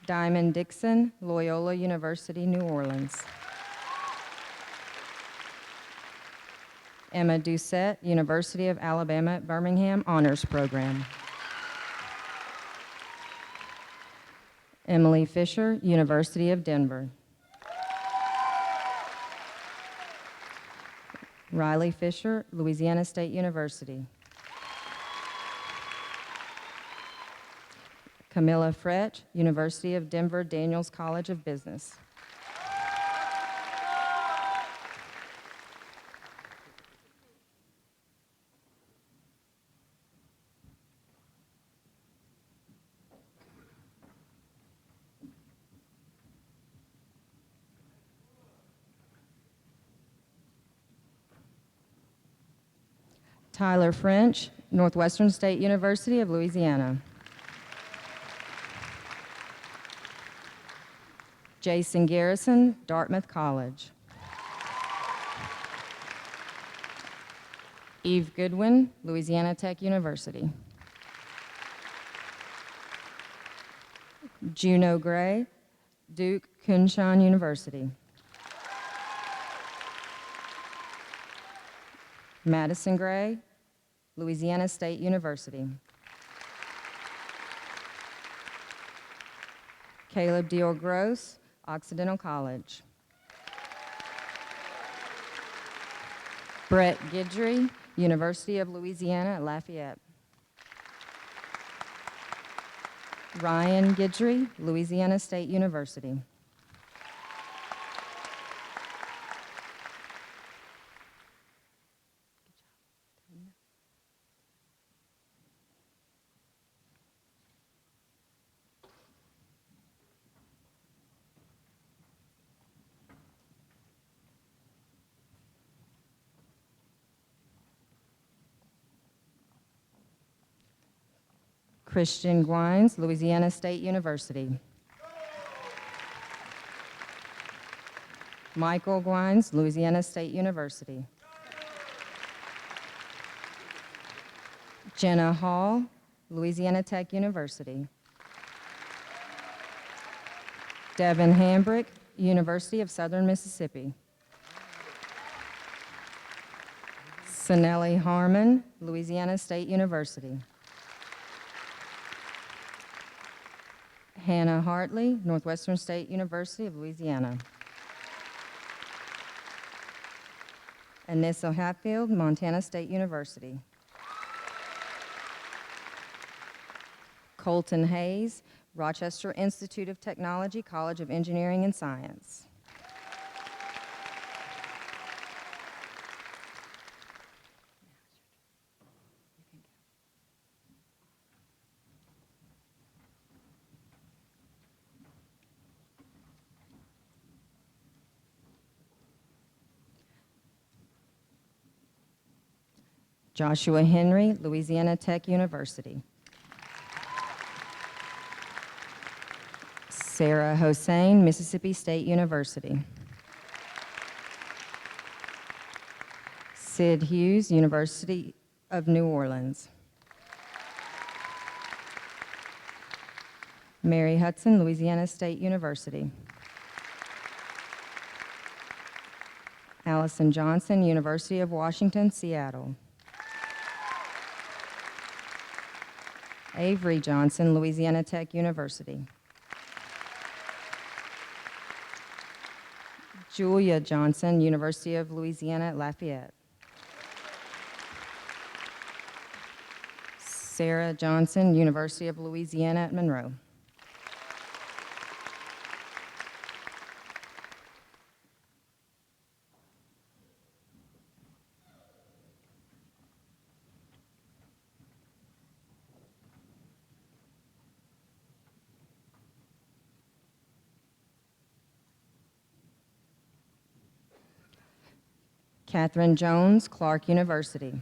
Diamond Dixon, Loyola University, New Orleans. Emma Doucette, University of Alabama at Birmingham, Honors Program. Emily Fisher, University of Denver. Riley Fisher, Louisiana State University. Camilla Fretch, University of Denver Daniels College of Business. Tyler French, Northwestern State University of Louisiana. Jason Garrison, Dartmouth College. Eve Goodwin, Louisiana Tech University. Juno Gray, Duke Kunshan University. Madison Gray, Louisiana State University. Caleb Dior Gross, Occidental College. Brett Guidry, University of Louisiana at Lafayette. Ryan Guidry, Louisiana State University. Christian Gwines, Louisiana State University. Michael Gwines, Louisiana State University. Jenna Hall, Louisiana Tech University. Devin Hambrick, University of Southern Mississippi. Sanelli Harmon, Louisiana State University. Hannah Hartley, Northwestern State University of Louisiana. Anissa Hatfield, Montana State University. Colton Hayes, Rochester Institute of Technology, College of Engineering and Science. Joshua Henry, Louisiana Tech University. Sarah Hossain, Mississippi State University. Sid Hughes, University of New Orleans. Mary Hudson, Louisiana State University. Allison Johnson, University of Washington, Seattle. Avery Johnson, Louisiana Tech University. Julia Johnson, University of Louisiana at Lafayette. Sarah Johnson, University of Louisiana at Monroe. Catherine Jones, Clark University.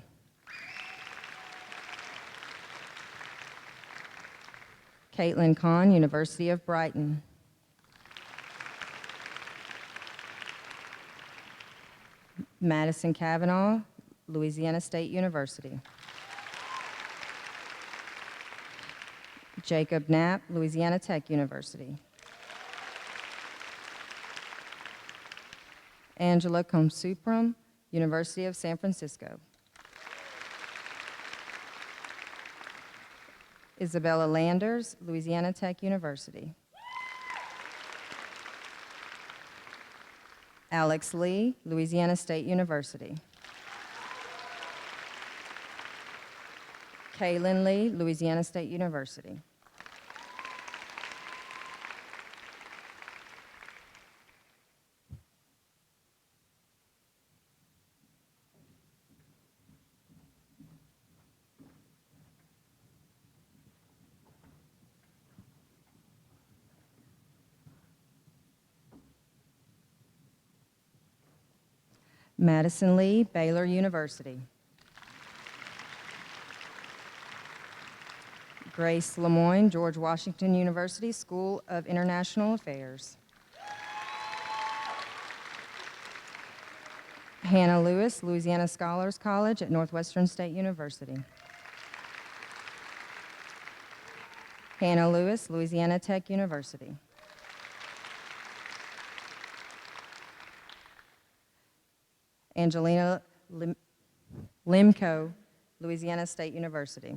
Caitlin Kahn, University of Brighton. Madison Kavanaugh, Louisiana State University. Jacob Knapp, Louisiana Tech University. Angela Comsupram, University of San Francisco. Isabella Landers, Louisiana Tech University. Alex Lee, Louisiana State University. Kaylin Lee, Louisiana State University. Madison Lee, Baylor University. Grace Lemoyne, George Washington University School of International Affairs. Hannah Lewis, Louisiana Scholars College at Northwestern State University. Hannah Lewis, Louisiana Tech University. Angelina Limco, Louisiana State University.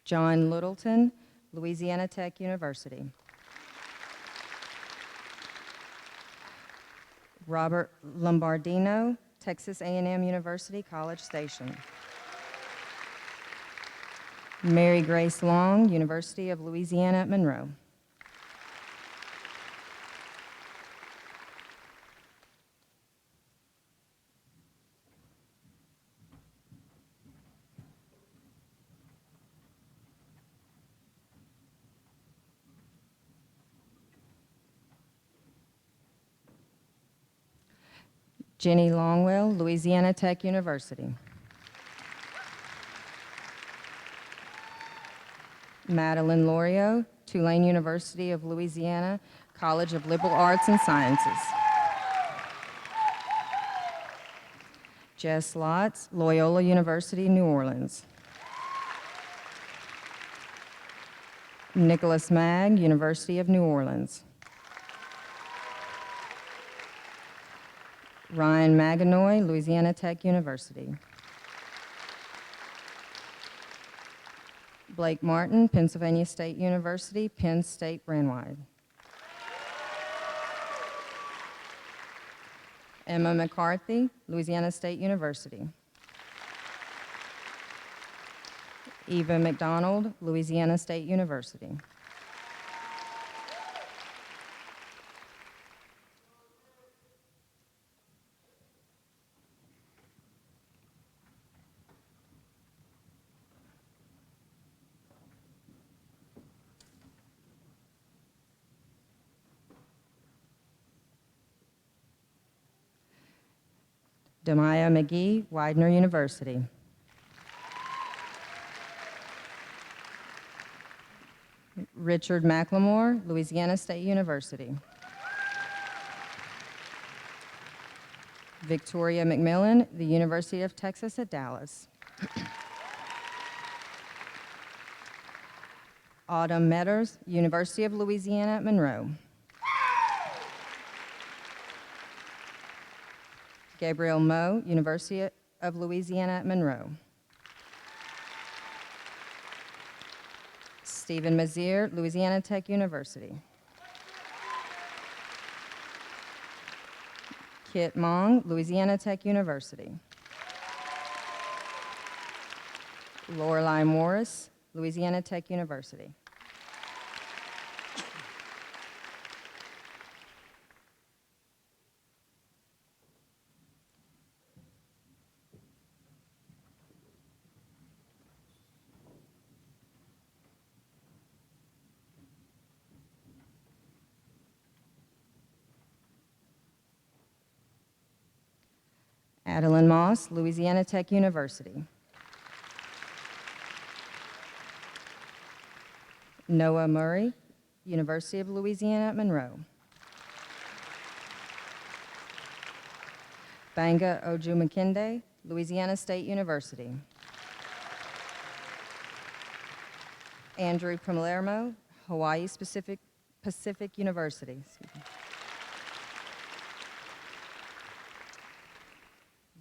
John Littleton, Louisiana Tech University. Robert Lombardino, Texas A&M University, College Station. Mary Grace Long, University of Louisiana at Monroe. Jenny Longwell, Louisiana Tech University. Madeline Lorio, Tulane University of Louisiana, College of Liberal Arts and Sciences. Jess Lotz, Loyola University, New Orleans. Nicholas Magg, University of New Orleans. Ryan Maganoy, Louisiana Tech University. Blake Martin, Pennsylvania State University, Penn State Brandywine. Emma McCarthy, Louisiana State University. Eva McDonald, Louisiana State University. Demaya McGee, Widener University. Richard McLemore, Louisiana State University. Victoria McMillan, the University of Texas at Dallas. Autumn Metters, University of Louisiana at Monroe. Gabriel Moe, University of Louisiana at Monroe. Stephen Mazier, Louisiana Tech University. Kit Mong, Louisiana Tech University. Lorelei Morris, Louisiana Tech University. Adeline Moss, Louisiana Tech University. Noah Murray, University of Louisiana at Monroe. Banga Ojumakinde, Louisiana State University. Andrew Palermo, Hawaii Pacific University.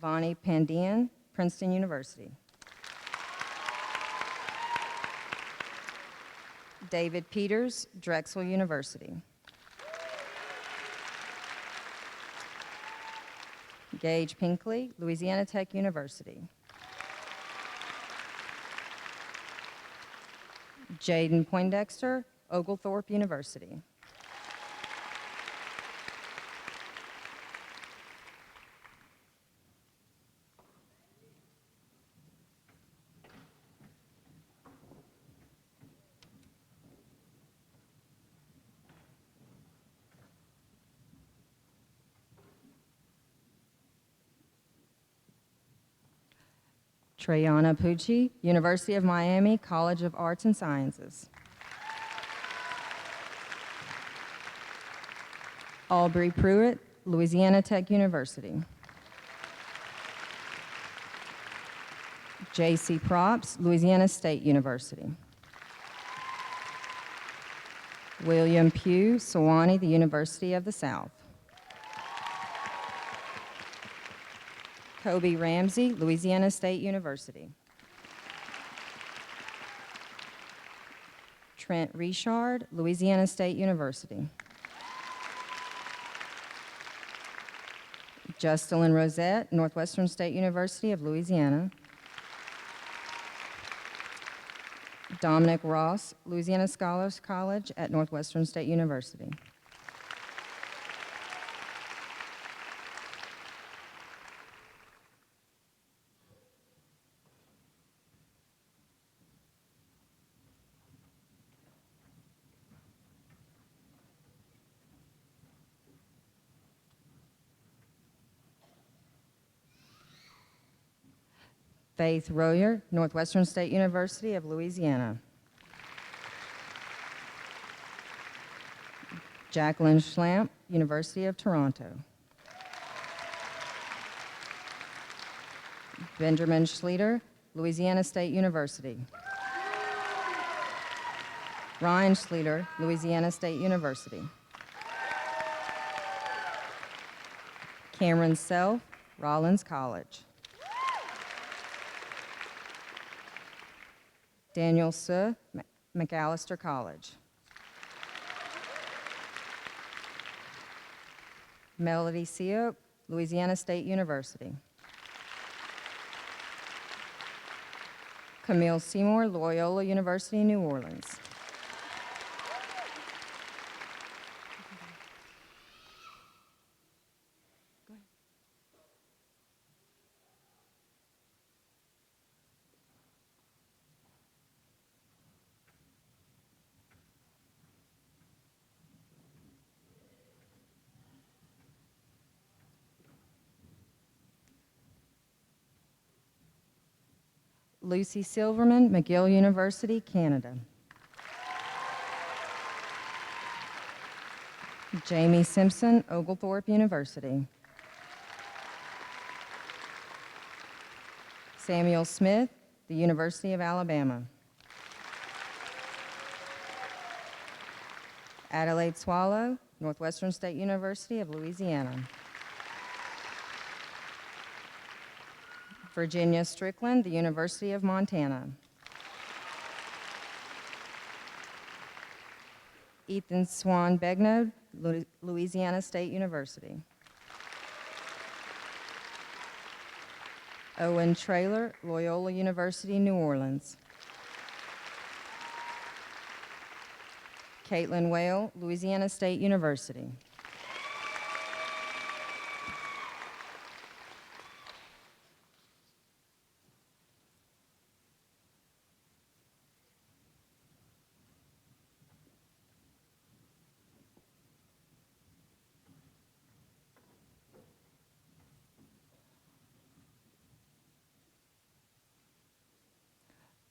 Vani Pandian, Princeton University. David Peters, Drexel University. Gage Pinkley, Louisiana Tech University. Jaden Poindexter, Oglethorpe University. Trayana Pucci, University of Miami College of Arts and Sciences. Aubrey Pruitt, Louisiana Tech University. J.C. Props, Louisiana State University. William Pugh, Sewanee, the University of the South. Kobe Ramsey, Louisiana State University. Trent Richard, Louisiana State University. Justin Rosette, Northwestern State University of Louisiana. Dominic Ross, Louisiana Scholars College at Northwestern State University. Faith Royer, Northwestern State University of Louisiana. Jacqueline Schlamp, University of Toronto. Benjamin Schleter, Louisiana State University. Ryan Schleter, Louisiana State University. Cameron Self, Rollins College. Daniel Suh, McAllister College. Melody Seope, Louisiana State University. Camille Seymour, Loyola University, New Orleans. Lucy Silverman, McGill University, Canada. Jamie Simpson, Oglethorpe University. Samuel Smith, the University of Alabama. Adelaide Swallow, Northwestern State University of Louisiana. Virginia Strickland, the University of Montana. Ethan Swan Begnode, Louisiana State University. Owen Traylor, Loyola University, New Orleans. Caitlin Whale, Louisiana State University.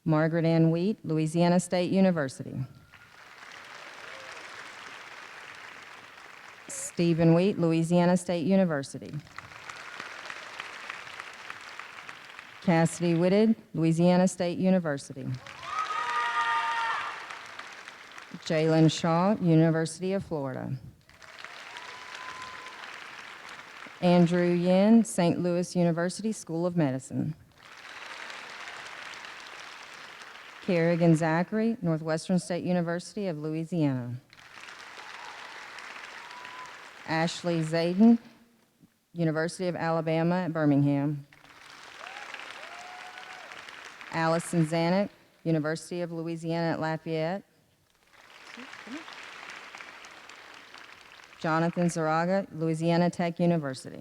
Margaret Ann Wheat, Louisiana State University. Stephen Wheat, Louisiana State University. Cassidy Whitted, Louisiana State University. Jalen Shaw, University of Florida. Andrew Yin, St. Louis University School of Medicine. Kerrigan Zachary, Northwestern State University of Louisiana. Ashley Zayden, University of Alabama at Birmingham. Allison Zanuck, University of Louisiana at Lafayette. Jonathan Zaraga, Louisiana Tech University.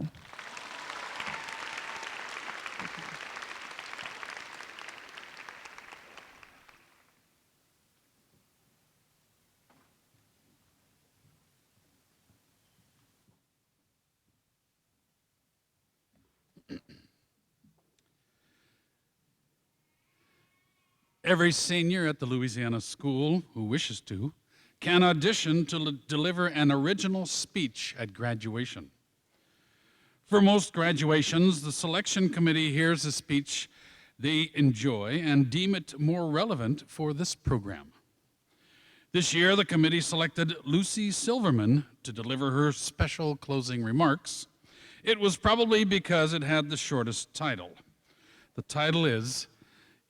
Every senior at the Louisiana School who wishes to can audition to deliver an original speech at graduation. For most graduations, the selection committee hears a speech they enjoy and deem it more relevant for this program. This year, the committee selected Lucy Silverman to deliver her special closing remarks. It was probably because it had the shortest title. The title is,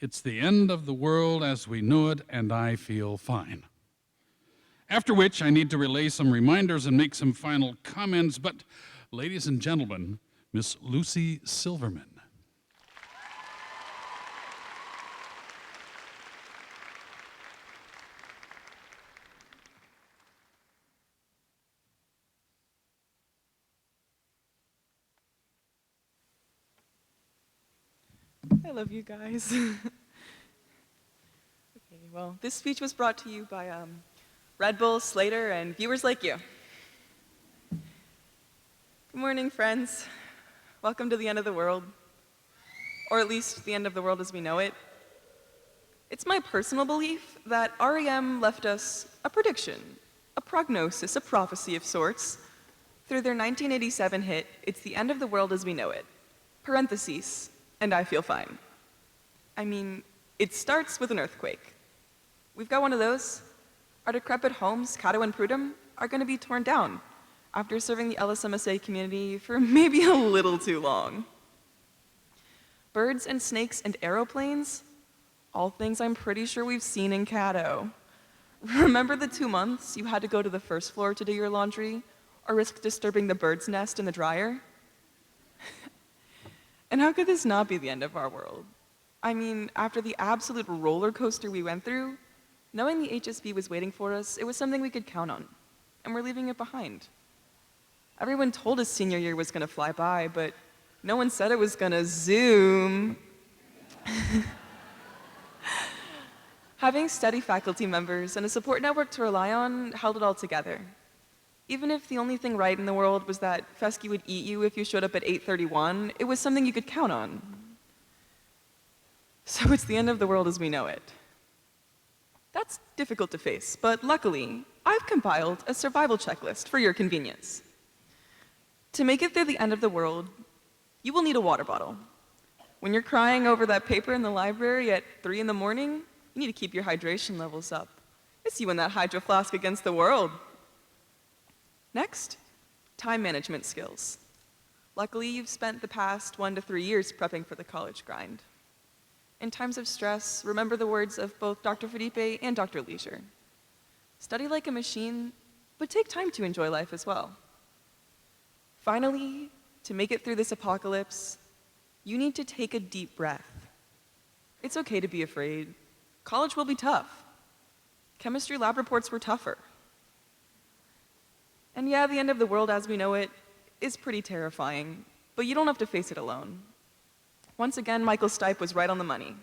"It's the End of the World as We Know It, and I Feel Fine." After which, I need to relay some reminders and make some final comments, but ladies and gentlemen, Miss Lucy Silverman. I love you guys. Okay, well, this speech was brought to you by Red Bull, Slater, and viewers like you. Good morning, friends. Welcome to the end of the world, or at least the end of the world as we know it. It's my personal belief that REM left us a prediction, a prognosis, a prophecy of sorts, through their 1987 hit, "It's the End of the World as We Know It," parentheses, "and I feel fine." I mean, it starts with an earthquake. We've got one of those. Our decrepit homes, Caddo and Prudhomme, are going to be torn down after serving the LSMSA community for maybe a little too long. Birds and snakes and aeroplanes, all things I'm pretty sure we've seen in Caddo. Remember the 2 months you had to go to the first floor to do your laundry or risk disturbing the bird's nest in the dryer? And how could this not be the end of our world? I mean, after the absolute roller coaster we went through, knowing the HSP was waiting for us, it was something we could count on, and we're leaving it behind. Everyone told us senior year was gonna fly by, but no one said it was gonna zoom. Having steady faculty members and a support network to rely on held it all together. Even if the only thing right in the world was that Fescue would eat you if you showed up at 8:31, it was something you could count on. So it's the end of the world as we know it. That's difficult to face, but luckily, I've compiled a survival checklist for your convenience. To make it through the end of the world, you will need a water bottle. When you're crying over that paper in the library at 3 in the morning, you need to keep your hydration levels up. It's you and that hydro flask against the world. Next, time management skills. Luckily, you've spent the past 1 to 3 years prepping for the college grind. In times of stress, remember the words of both Dr. Felipe and Dr. Leisure. Study like a machine, but take time to enjoy life as well. Finally, to make it through this apocalypse, you need to take a deep breath. It's okay to be afraid. College will be tough. Chemistry lab reports were tougher. And yeah, the end of the world as we know it is pretty terrifying, but you don't have to face it alone. Once again, Michael Stipe was right on the money.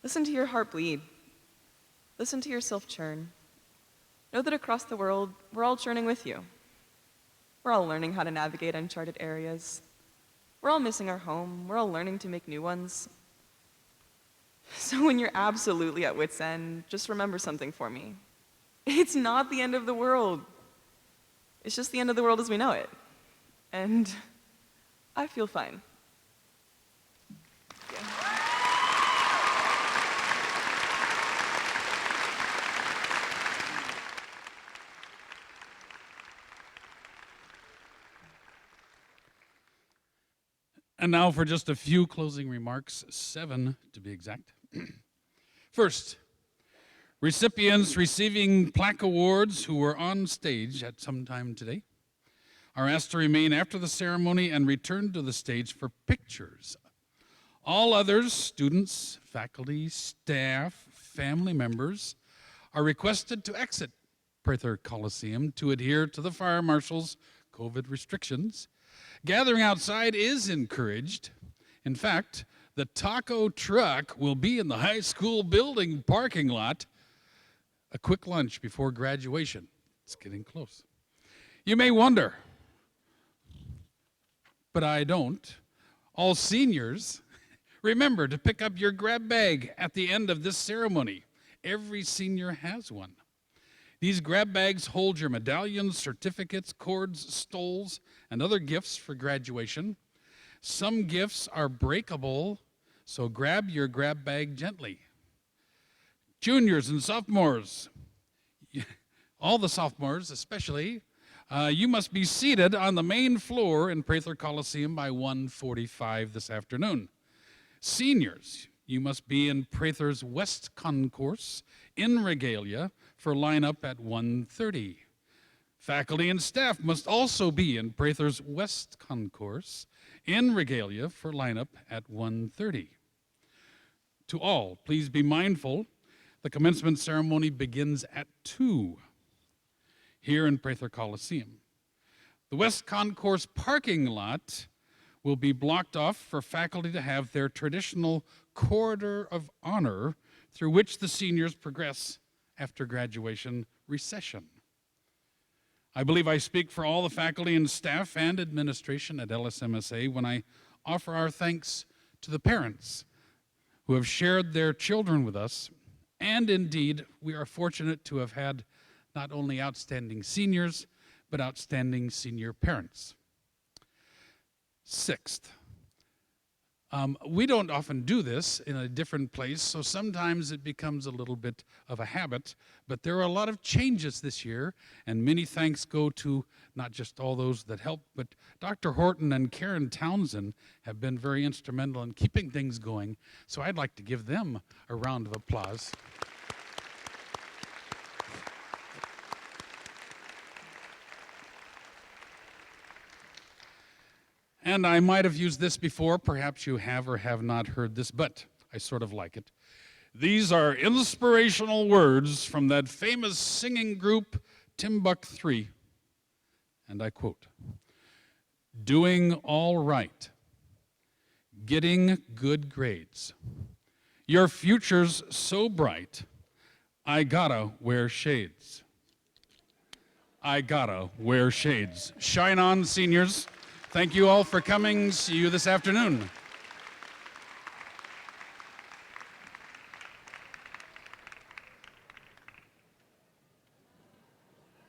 Listen to your heart bleed. Listen to yourself churn. Know that across the world, we're all churning with you. We're all learning how to navigate uncharted areas. We're all missing our home. We're all learning to make new ones. So when you're absolutely at wit's end, just remember something for me. It's not the end of the world. It's just the end of the world as we know it. And I feel fine. And now for just a few closing remarks, 7 to be exact. First, recipients receiving plaque awards who were on stage at some time today are asked to remain after the ceremony and return to the stage for pictures. All others, students, faculty, staff, family members, are requested to exit Prather Coliseum to adhere to the fire marshal's COVID restrictions. Gathering outside is encouraged. In fact, the taco truck will be in the high school building parking lot. A quick lunch before graduation. It's getting close. You may wonder, but I don't. All seniors, remember to pick up your grab bag at the end of this ceremony. Every senior has one. These grab bags hold your medallions, certificates, cords, stoles, and other gifts for graduation. Some gifts are breakable, so grab your grab bag gently. Juniors and sophomores, all the sophomores especially, you must be seated on the main floor in Prather Coliseum by 1:45 this afternoon. Seniors, you must be in Prather's West Concourse in regalia for lineup at 1:30. Faculty and staff must also be in Prather's West Concourse in regalia for lineup at 1:30. To all, please be mindful, the commencement ceremony begins at 2 here in Prather Coliseum. The West Concourse parking lot will be blocked off for faculty to have their traditional corridor of honor through which the seniors progress after graduation recession. I believe I speak for all the faculty and staff and administration at LSMSA when I offer our thanks to the parents who have shared their children with us, and indeed, we are fortunate to have had not only outstanding seniors, but outstanding senior parents. Sixth, we don't often do this in a different place, so sometimes it becomes a little bit of a habit, but there are a lot of changes this year, and many thanks go to not just all those that helped, but Dr. Horton and Karen Townsend have been very instrumental in keeping things going, so I'd like to give them a round of applause. And I might have used this before, perhaps you have or have not heard this, but I sort of like it. These are inspirational words from that famous singing group, Timbuk 3, and I quote, "Doing all right, getting good grades. Your future's so bright, I gotta wear shades. I gotta wear shades." Shine on, seniors. Thank you all for coming. See you this afternoon.